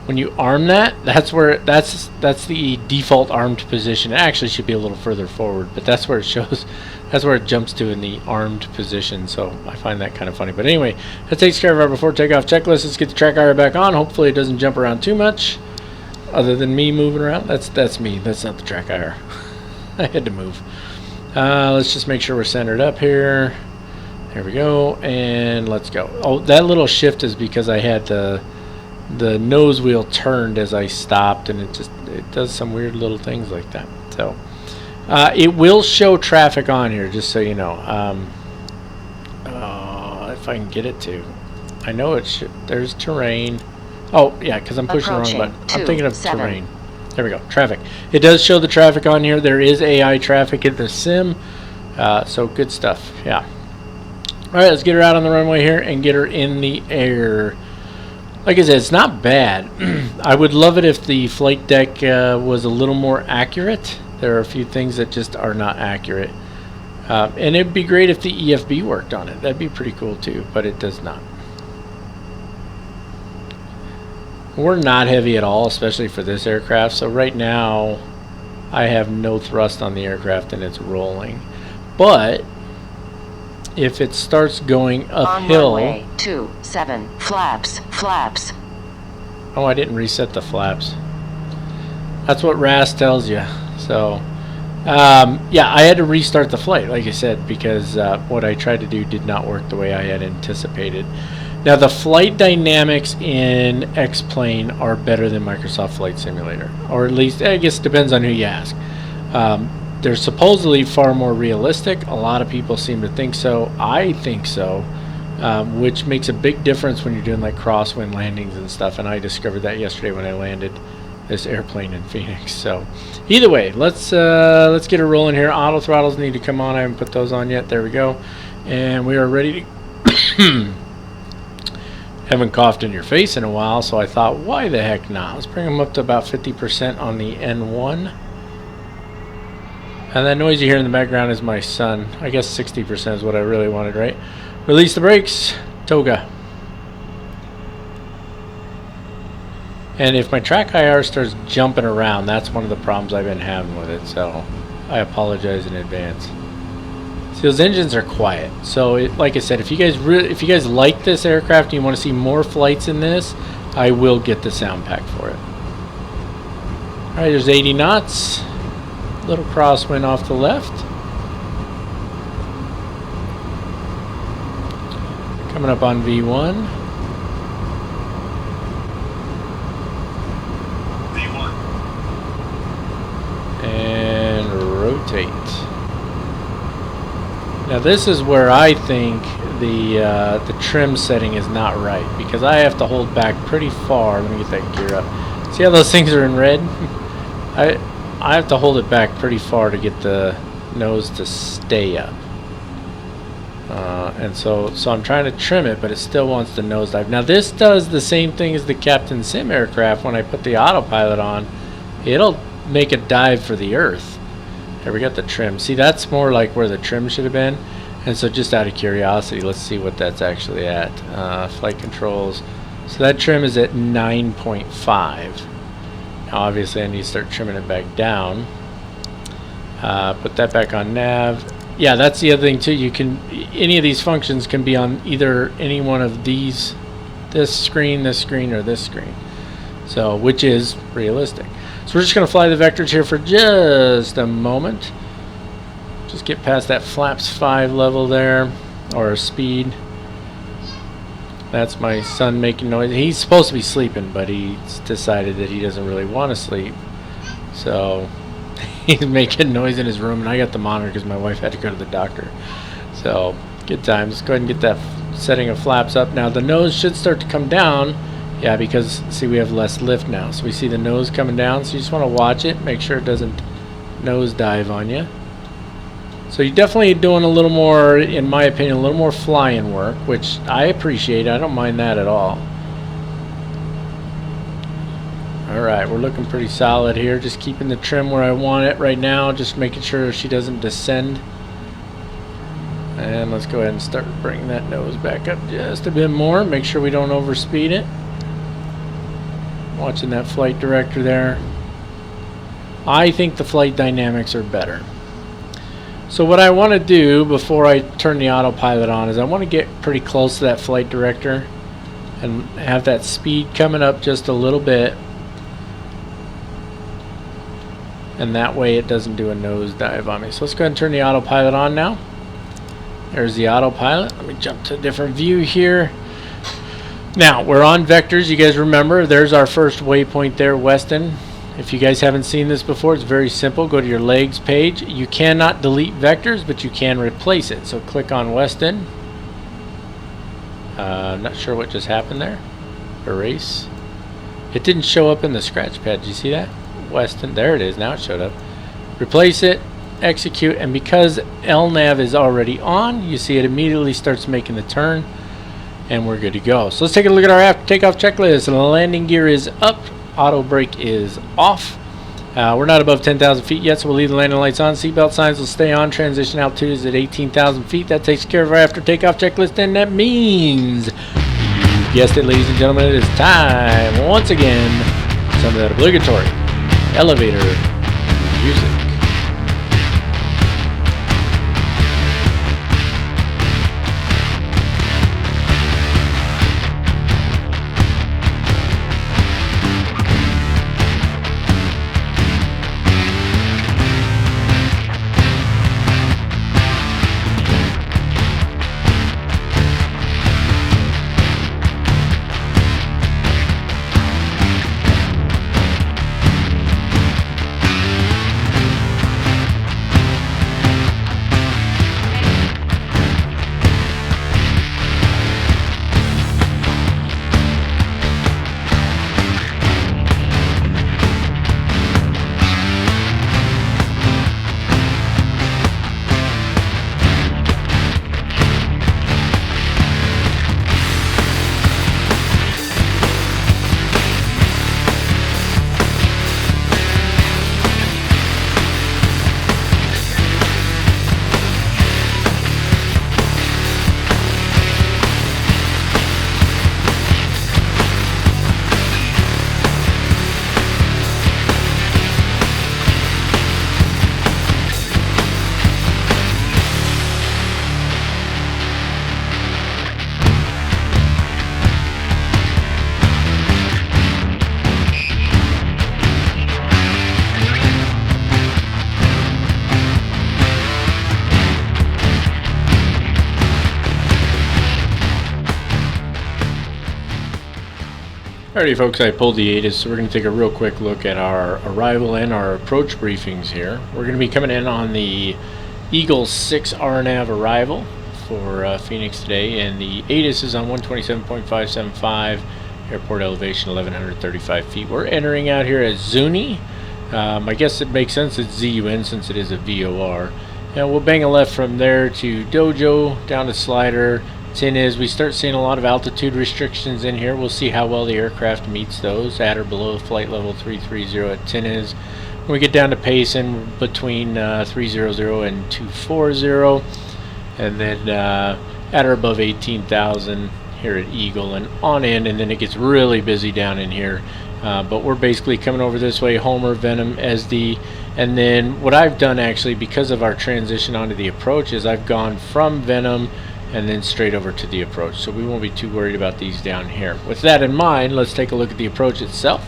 When you arm that, that's the default armed position. It actually should be a little further forward, but that's where it shows. That's where it jumps to in the armed position. So I find that kind of funny. But anyway, that takes care of our before takeoff checklist. Let's get the track IR back on. Hopefully it doesn't jump around too much. Other than me moving around. That's me. That's not the track IR. I had to move. Let's just make sure we're centered up here. There we go. And let's go. Oh, that little shift is because I had the nose wheel turned as I stopped, and it does some weird little things like that. So it will show traffic on here, just so you know. If I can get it to. I know it should. There's terrain. Oh, yeah, because I'm pushing the wrong button. I'm thinking of terrain. There we go. Traffic. It does show the traffic on here. There is AI traffic in the sim. So good stuff. Yeah. All right, let's get her out on the runway here and get her in the air. Like I said, it's not bad. I would love it if the flight deck was a little more accurate. There are a few things that just are not accurate. And it'd be great if the EFB worked on it. That'd be pretty cool too, but it does not. We're not heavy at all, especially for this aircraft. So right now, I have no thrust on the aircraft and it's rolling. But if it starts going uphill... On runway 27, flaps. Oh, I didn't reset the flaps. That's what RAS tells you. So, yeah, I had to restart the flight, like I said, because what I tried to do did not work the way I had anticipated. Now, the flight dynamics in X-Plane are better than Microsoft Flight Simulator. Or at least, I guess it depends on who you ask. They're supposedly far more realistic. A lot of people seem to think so. I think so, which makes a big difference when you're doing like crosswind landings and stuff. And I discovered that yesterday when I landed this airplane in Phoenix. So either way, let's get her rolling here. Auto throttles need to come on. I haven't put those on yet. There we go. And we are ready to... Haven't coughed in your face in a while, so I thought, why the heck not? Let's bring them up to about 50% on the N1. And that noise you hear in the background is my son. I guess 60% is what I really wanted, right? Release the brakes. Toga. And if my track IR starts jumping around, that's one of the problems I've been having with it. So I apologize in advance. See, those engines are quiet. So like I said, if you guys like this aircraft and you want to see more flights in this, I will get the sound pack for it. All right, there's 80 knots. Little crosswind off the left. Coming up on V1. And rotate. Now this is where I think the trim setting is not right, because I have to hold back pretty far. Let me get that gear up. See how those things are in red? I have to hold it back pretty far to get the nose to stay up. And so I'm trying to trim it, but it still wants the nosedive. Now this does the same thing as the Captain Sim aircraft. When I put the autopilot on, it'll make a dive for the earth. There, we got the trim. See, that's more like where the trim should have been. And so just out of curiosity, let's see what that's actually at. Flight controls, So that trim is at 9.5. Now obviously I need to start trimming it back down. Put that back on nav. Yeah, that's the other thing too. You can, any of these functions can be on either any one of these, this screen, or this screen. So, which is realistic. So we're just going to fly the vectors here for just a moment. Just get past that flaps 5 level there, or speed. That's my son making noise. He's supposed to be sleeping, but he's decided that he doesn't really want to sleep. So he's making noise in his room, and I got the monitor because my wife had to go to the doctor. So good times. Let's go ahead and get that setting of flaps up. Now the nose should start to come down. Yeah, because see, we have less lift now. So we see the nose coming down. So you just want to watch it, make sure it doesn't nose dive on you. So you're definitely doing a little more, in my opinion, a little more flying work, which I appreciate. I don't mind that at all. Alright, we're looking pretty solid here. Just keeping the trim where I want it right now. Just making sure she doesn't descend. And let's go ahead and start bringing that nose back up just a bit more. Make sure we don't overspeed it. Watching that flight director there. I think the flight dynamics are better. So what I want to do before I turn the autopilot on is I want to get pretty close to that flight director and have that speed coming up just a little bit, and that way it doesn't do a nosedive on me. So let's go ahead and turn the autopilot on now. There's the autopilot. Let me jump to a different view here. Now we're on vectors. You guys remember there's our first waypoint there, Weston. If you guys haven't seen this before, it's very simple. Go to your legs page. You cannot delete vectors, but you can replace it. So click on Weston. Not sure what just happened there. Erase. It didn't show up in the scratch pad. Did you see that? Weston. There it is. Now it showed up. Replace it. Execute. And because LNAV is already on, you see it immediately starts making the turn. And we're good to go. So let's take a look at our after takeoff checklist. And the landing gear is up. Auto brake is off. We're not above 10,000 feet yet, so we'll leave the landing lights on. Seatbelt signs will stay on. Transition altitude is at 18,000 feet. That takes care of our after takeoff checklist, and that means, you guessed it, ladies and gentlemen, it is time once again for some of that obligatory elevator music. Alrighty folks, I pulled the ATIS, so we're going to take a real quick look at our arrival and our approach briefings here. We're going to be coming in on the Eagle 6 RNAV arrival for Phoenix today, and the ATIS is on 127.575, airport elevation 1135 feet. We're entering out here at Zuni. I guess it makes sense it's ZUN since it is a VOR. And we'll bang a left from there to Dojo, down to Slider. Tin is we start seeing a lot of altitude restrictions in here. We'll see how well the aircraft meets those at or below flight level 330 at Tin is. When we get down to Payson between 300 and 240, and then at or above 18,000 here at Eagle and on in, and then it gets really busy down in here. But we're basically coming over this way, Homer, Venom, SD, and then what I've done actually, because of our transition onto the approach, is I've gone from Venom and then straight over to the approach, so we won't be too worried about these down here. With that in mind, let's take a look at the approach itself.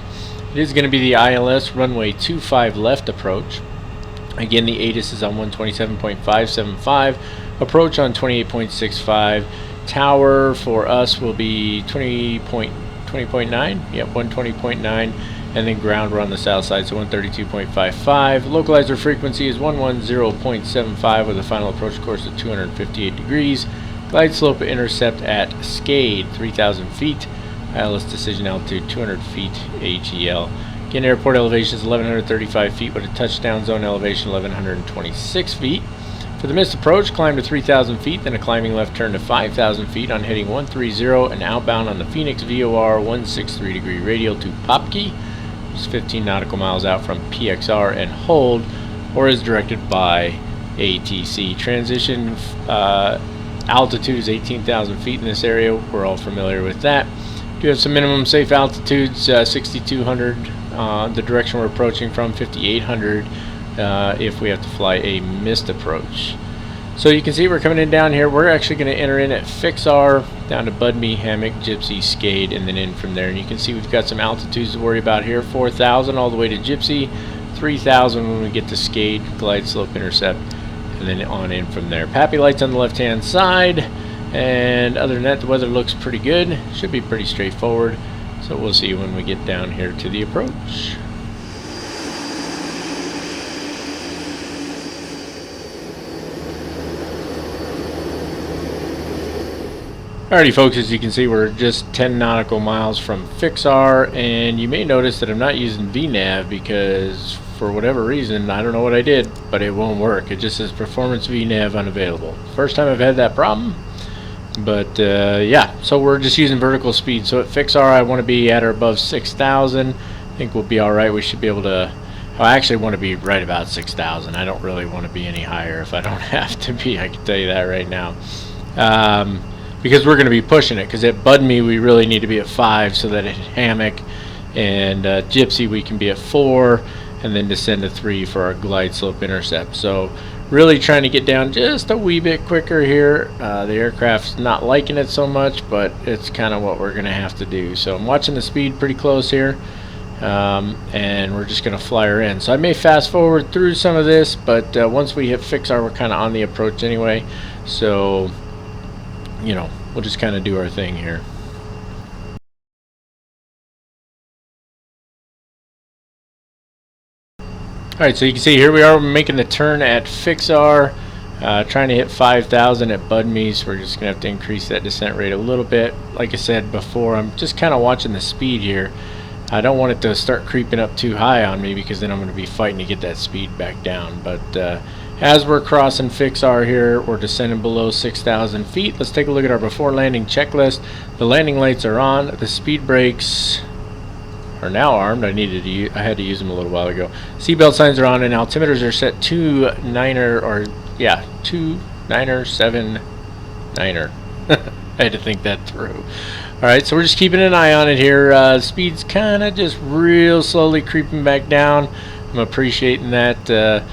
It is going to be the ILS runway 25 left approach. Again, the ATIS is on 127.575, approach on 28.65. Tower for us will be 20.9, yep, 120.9, and then ground, we're on the south side, so 132.55. Localizer frequency is 110.75 with a final approach course of 258 degrees. Glide slope intercept at SCADE 3,000 feet. ILS decision altitude 200 feet AGL. Again, airport elevation is 1,135 feet with a touchdown zone elevation 1,126 feet. For the missed approach, climb to 3,000 feet, then a climbing left turn to 5,000 feet on heading 130 and outbound on the Phoenix VOR 163 degree radial to Popke, which is 15 nautical miles out from PXR, and hold, or is directed by ATC. Transition altitude is 18,000 feet in this area. We're all familiar with that. Do have some minimum safe altitudes, 6,200 the direction we're approaching from, 5,800 if we have to fly a missed approach. So you can see we're coming in down here. We're actually going to enter in at FixR, down to Budme, Hammock, Gypsy, SCADE, and then in from there. And you can see we've got some altitudes to worry about here. 4,000 all the way to Gypsy, 3,000 when we get to SCADE, glide slope intercept, and then on in from there. Pappy lights on the left hand side, and other than that the weather looks pretty good. Should be pretty straightforward, so we'll see when we get down here to the approach. Alrighty folks, as you can see we're just 10 nautical miles from FixR, and you may notice that I'm not using VNAV because for whatever reason, I don't know what I did, but it won't work. It just says performance VNAV unavailable. First time I've had that problem, but yeah, so we're just using vertical speed. So at FixR I want to be at or above 6,000. I think we'll be alright. We should be able to, I actually want to be right about 6,000. I don't really want to be any higher if I don't have to be, I can tell you that right now. Because we're going to be pushing it, because at Budme we really need to be at 5 so that at Hammock and Gypsy we can be at 4 and then descend to 3 for our glide slope intercept. So really trying to get down just a wee bit quicker here. The aircraft's not liking it so much, but it's kind of what we're going to have to do. So I'm watching the speed pretty close here, and we're just going to fly her in. So I may fast forward through some of this, but once we hit FixR we're kind of on the approach anyway. So you know, we'll just kind of do our thing here. Alright, so you can see here we are making the turn at FixR, trying to hit 5,000 at Budme, so we're just going to have to increase that descent rate a little bit. Like I said before, I'm just kind of watching the speed here. I don't want it to start creeping up too high on me because then I'm going to be fighting to get that speed back down. But as we're crossing FixR here, we're descending below 6,000 feet. Let's take a look at our before landing checklist. The landing lights are on. The speed brakes are now armed. I had to use them a little while ago. Seatbelt signs are on, and altimeters are set to 9er, or yeah, 29er, 7-9er. I had to think that through. Alright, so we're just keeping an eye on it here. Speed's kind of just real slowly creeping back down. I'm appreciating that.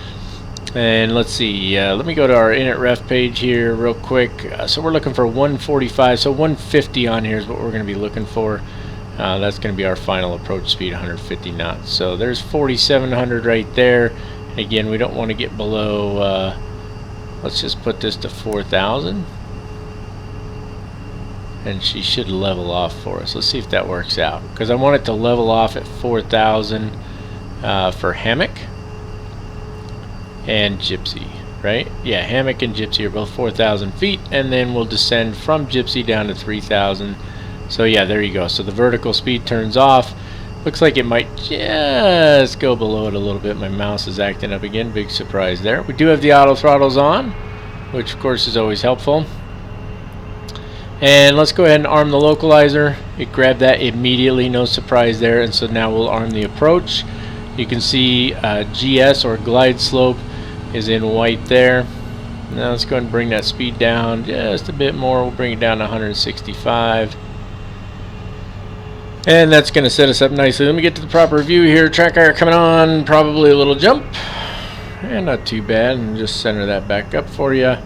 And let's see, let me go to our init ref page here real quick. So we're looking for 145, so 150 on here is what we're going to be looking for. That's going to be our final approach speed, 150 knots. So there's 4,700 right there. And again, we don't want to get below, let's just put this to 4,000. And she should level off for us. Let's see if that works out, because I want it to level off at 4,000 for Hammock and Gypsy, right? Yeah, Hammock and Gypsy are both 4,000 feet, and then we'll descend from Gypsy down to 3,000. So yeah, there you go. So the vertical speed turns off. Looks like it might just go below it a little bit. My mouse is acting up again. Big surprise there. We do have the auto throttles on, which of course is always helpful. And let's go ahead and arm the localizer. It grabbed that immediately, no surprise there. And so now we'll arm the approach. You can see GS, or glide slope, is in white there. Now let's go ahead and bring that speed down just a bit more. We'll bring it down to 165. And that's going to set us up nicely. Let me get to the proper view here. Track IR coming on. Probably a little jump. And not too bad. And just center that back up for you.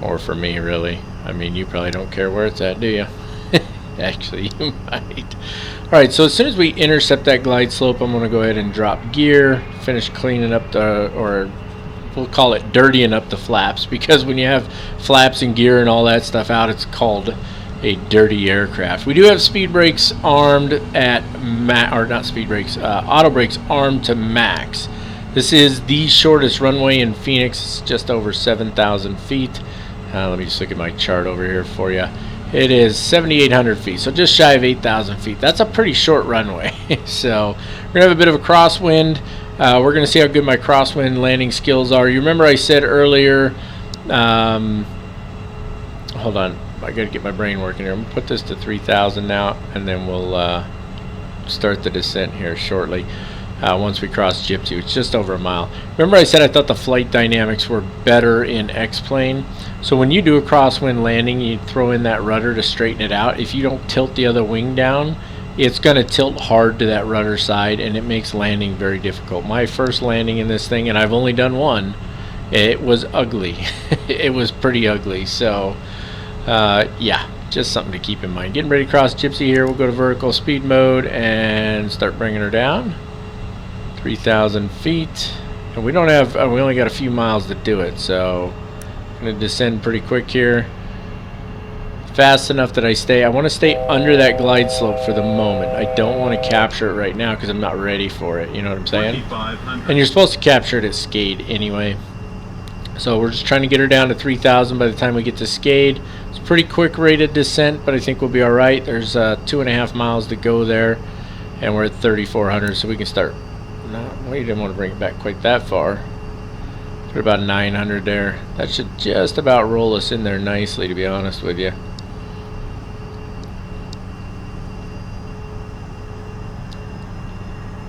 Or for me, really. I mean, you probably don't care where it's at, do you? Actually, you might. Alright, so as soon as we intercept that glide slope, I'm going to go ahead and drop gear. Finish cleaning up the, or we'll call it dirtying up the flaps. Because when you have flaps and gear and all that stuff out, it's called a dirty aircraft. We do have speed brakes armed at or not speed brakes, auto brakes armed to max. This is the shortest runway in Phoenix. It's just over 7,000 feet. Let me just look at my chart over here for you. It is 7,800 feet, so just shy of 8,000 feet. That's a pretty short runway. So we're gonna have a bit of a crosswind. We're gonna see how good my crosswind landing skills are. You remember I said earlier, hold on, I gotta get my brain working here. I'm gonna put this to 3,000 now, and then we'll start the descent here shortly. Once we cross Gypsy, it's just over a mile. Remember I said I thought the flight dynamics were better in X-plane. So when you do a crosswind landing, you throw in that rudder to straighten it out. If you don't tilt the other wing down, it's going to tilt hard to that rudder side, and it makes landing very difficult. My first landing in this thing, and I've only done one, it was ugly. It was pretty ugly. So yeah, just something to keep in mind. Getting ready to cross Gypsy here. We'll go to vertical speed mode and start bringing her down. 3,000 feet, and we don't have, we only got a few miles to do it, so I'm going to descend pretty quick here, fast enough that I want to stay under that glide slope for the moment. I don't want to capture it right now because I'm not ready for it, you know what I'm saying? And you're supposed to capture it at Skade anyway. So we're just trying to get her down to 3,000 by the time we get to Skade. It's a pretty quick rated descent, but I think we'll be alright. There's 2.5 miles to go there, and we're at 3,400, so we can start. No, we didn't want to bring it back quite that far. Put about 900 there. That should just about roll us in there nicely, to be honest with you.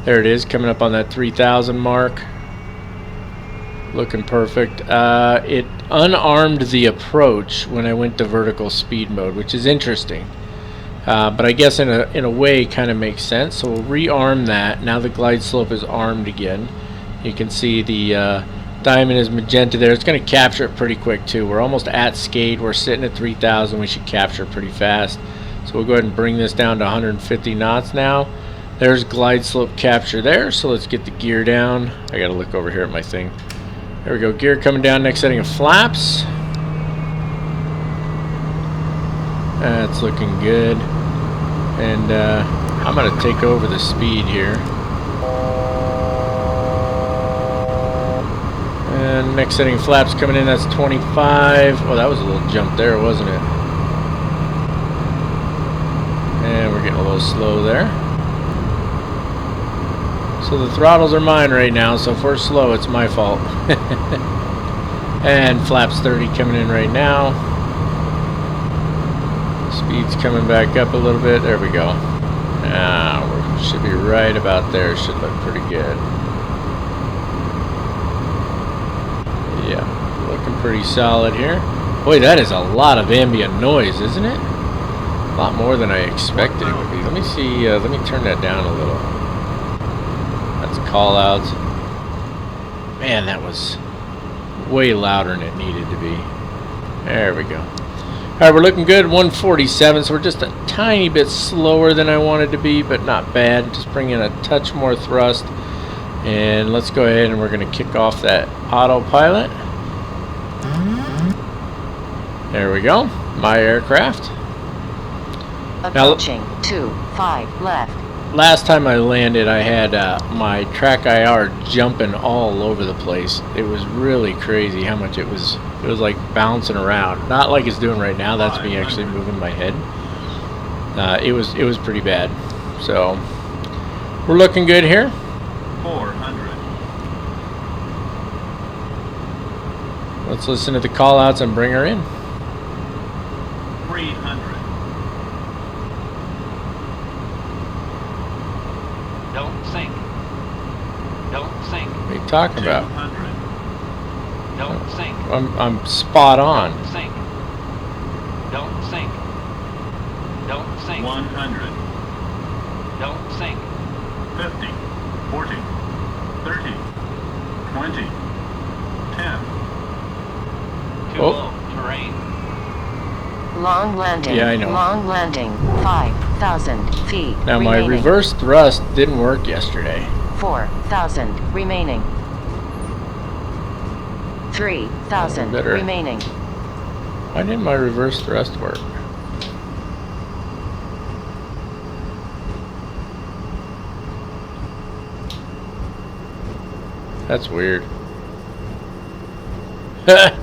There it is, coming up on that 3,000 mark. Looking perfect. It unarmed the approach when I went to vertical speed mode, which is interesting. But I guess in a way it kind of makes sense. So we'll rearm that. Now the glide slope is armed again. You can see the diamond is magenta there. It's going to capture it pretty quick too. We're almost at Skade. We're sitting at 3,000. We should capture it pretty fast. So we'll go ahead and bring this down to 150 knots now. There's glide slope capture there. So let's get the gear down. I got to look over here at my thing. There we go. Gear coming down. Next setting of flaps. That's looking good. And I'm going to take over the speed here. And next setting of flaps coming in, that's 25. Oh, that was a little jump there, wasn't it? And we're getting a little slow there. So the throttles are mine right now, so if we're slow, it's my fault. And flaps 30 coming in right now. Speed's coming back up a little bit. There we go. We should be right about there. Should look pretty good. Yeah, looking pretty solid here. Boy, that is a lot of ambient noise, isn't it? A lot more than I expected it would be. Let me see. Let me turn that down a little. That's call outs. Man, that was way louder than it needed to be. There we go. Alright, we're looking good, 147, so we're just a tiny bit slower than I wanted to be, but not bad. Just bring in a touch more thrust. And let's go ahead and we're going to kick off that autopilot. There we go, my aircraft. Approaching 25 left. Last time I landed, I had my track IR jumping all over the place. It was really crazy how much it was like bouncing around. Not like it's doing right now. That's me actually moving my head. It was pretty bad. So we're looking good here. 400. Let's listen to the call outs and bring her in. 300. Don't sink. Don't sink. What are you talking about? 200. Don't sink. I'm spot on. Don't sink. Don't sink. Don't sink. 100. Don't sink. 50. 40. 30. 20. 10. Too Oh. low. Terrain. Long landing. Yeah, I know. Long landing. 5,000 feet. Now my remaining. reverse thrust didn't work yesterday. 4,000 remaining. 3,000 Better. remaining. Why didn't my reverse thrust work? That's weird.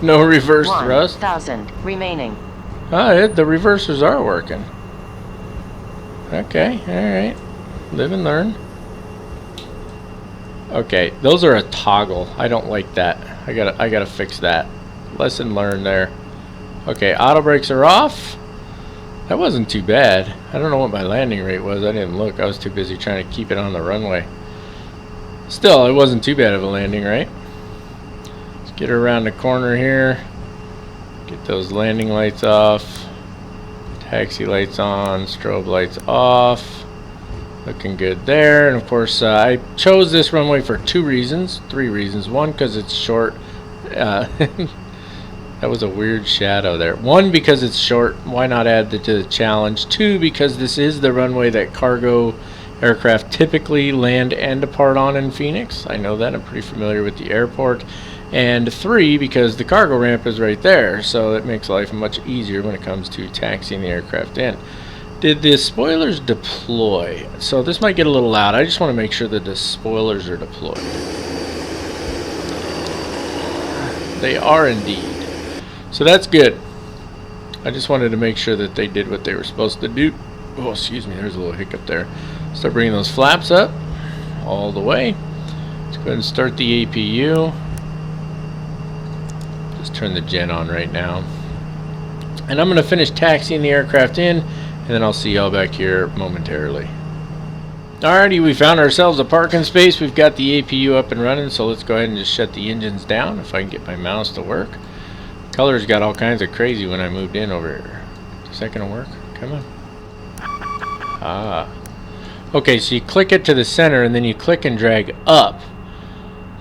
No reverse thrust. 1,000 remaining. Ah, the reversers are working. Okay, alright. Live and learn. Okay, those are a toggle. I don't like that. I gotta fix that. Lesson learned there. Okay, auto brakes are off. That wasn't too bad. I don't know what my landing rate was. I didn't look. I was too busy trying to keep it on the runway. Still, it wasn't too bad of a landing, right? Let's get her around the corner here. Get those landing lights off. Taxi lights on. Strobe lights off. Looking good there. And of course, I chose this runway for three reasons. One, because it's short. That was a weird shadow there. One, because it's short. Why not add that to the challenge? Two, because this is the runway that cargo aircraft typically land and depart on in Phoenix. I know that. I'm pretty familiar with the airport. And three, because the cargo ramp is right there. So it makes life much easier when it comes to taxiing the aircraft in. Did the spoilers deploy? So this might get a little loud. I just want to make sure that the spoilers are deployed. They are indeed. So that's good. I just wanted to make sure that they did what they were supposed to do. Oh, excuse me, there's a little hiccup there. Start bringing those flaps up all the way. Let's go ahead and start the APU. Just turn the gen on right now. And I'm going to finish taxiing the aircraft in, and then I'll see y'all back here momentarily. Alrighty, we found ourselves a parking space. We've got the APU up and running, so let's go ahead and just shut the engines down if I can get my mouse to work. Colors got all kinds of crazy when I moved in over here. Is that gonna work? Come on. Ah. Okay, so you click it to the center and then you click and drag up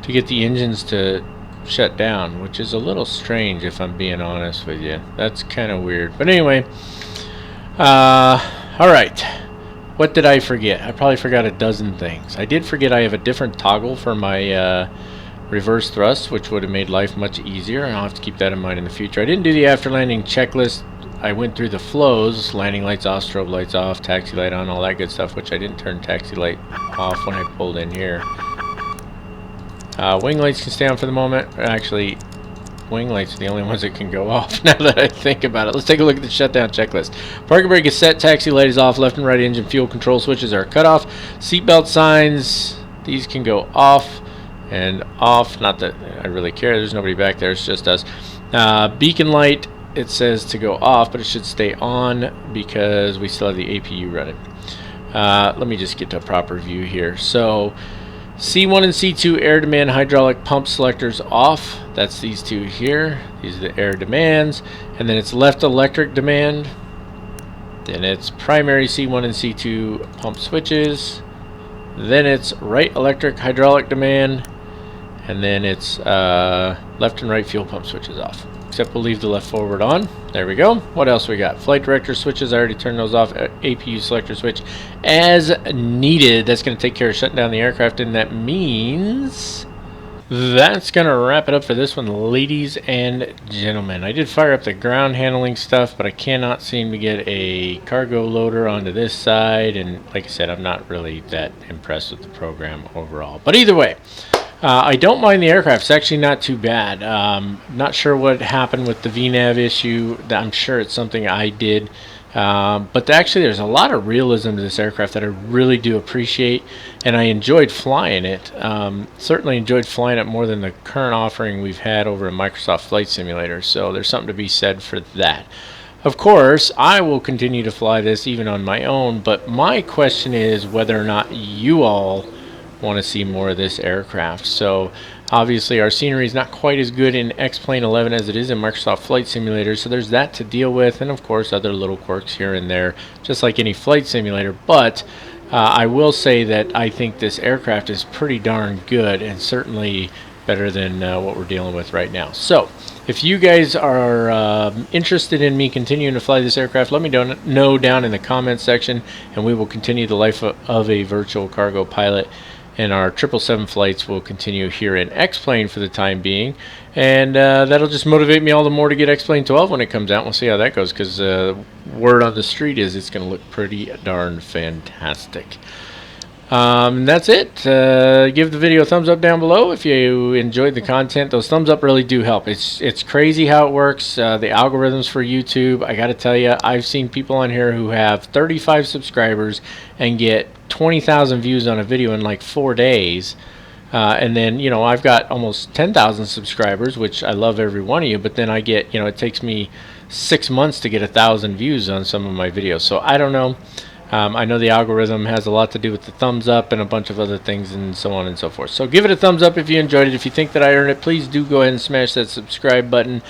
to get the engines to shut down, which is a little strange if I'm being honest with you. That's kind of weird. But anyway, alright. What did I forget? I probably forgot a dozen things. I did forget I have a different toggle for my reverse thrust, which would have made life much easier, and I'll have to keep that in mind in the future. I didn't do the after landing checklist. I went through the flows, landing lights off, strobe lights off, taxi light on, all that good stuff, which I didn't turn taxi light off when I pulled in here. Wing lights can stay on for the moment. Actually, wing lights are the only ones that can go off now that I think about it. Let's take a look at the shutdown checklist. Parking brake is set, taxi light is off, left and right engine fuel control switches are cut off, seatbelt signs, these can go off and off. Not that I really care, there's nobody back there, it's just us. Beacon light, it says to go off, but it should stay on because we still have the APU running. Let me just get to a proper view here. So C1 and C2 air demand hydraulic pump selectors off. That's these two here. These are the air demands. And then it's left electric demand. Then it's primary C1 and C2 pump switches. Then it's right electric hydraulic demand. And then it's left and right fuel pump switches off. Except we'll leave the left forward on. There we go. What else we got? Flight director switches, I already turned those off. APU selector switch as needed. That's going to take care of shutting down the aircraft, and that means that's going to wrap it up for this one, ladies and gentlemen. I did fire up the ground handling stuff, but I cannot seem to get a cargo loader onto this side, and like I said, I'm not really that impressed with the program overall. But either way, I don't mind the aircraft. It's actually not too bad. Not sure what happened with the VNAV issue. I'm sure it's something I did. But actually there's a lot of realism to this aircraft that I really do appreciate, and I enjoyed flying it. Certainly enjoyed flying it more than the current offering we've had over in Microsoft Flight Simulator, so there's something to be said for that. Of course, I will continue to fly this even on my own, but my question is whether or not you all want to see more of this aircraft. So Obviously, our scenery is not quite as good in X-Plane 11 as it is in Microsoft Flight Simulator, so there's that to deal with, and of course other little quirks here and there, just like any flight simulator. But I will say that I think this aircraft is pretty darn good, and certainly better than what we're dealing with right now. So if you guys are interested in me continuing to fly this aircraft, let me know down in the comments section, and we will continue the life of a virtual cargo pilot. And our 777 flights will continue here in X-Plane for the time being. And that'll just motivate me all the more to get X-Plane 12 when it comes out. We'll see how that goes, because word on the street is it's going to look pretty darn fantastic. That's it. Give the video a thumbs up down below if you enjoyed the content. Those thumbs up really do help. It's crazy how it works. The algorithms for YouTube, I got to tell you, I've seen people on here who have 35 subscribers and get 20,000 views on a video in like 4 days. And then, you know, I've got almost 10,000 subscribers, which I love every one of you, but then I get, you know, it takes me 6 months to get 1,000 views on some of my videos. So I don't know. I know the algorithm has a lot to do with the thumbs up and a bunch of other things and so on and so forth. So give it a thumbs up if you enjoyed it. If you think that I earned it, please do go ahead and smash that subscribe button.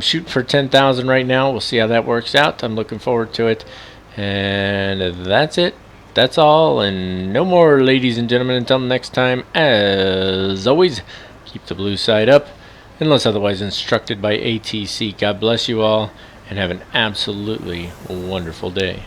Shoot for 10,000 right now. We'll see how that works out. I'm looking forward to it. And that's it. That's all, and no more, ladies and gentlemen. Until next time, as always, keep the blue side up, unless otherwise instructed by ATC. God bless you all, and have an absolutely wonderful day.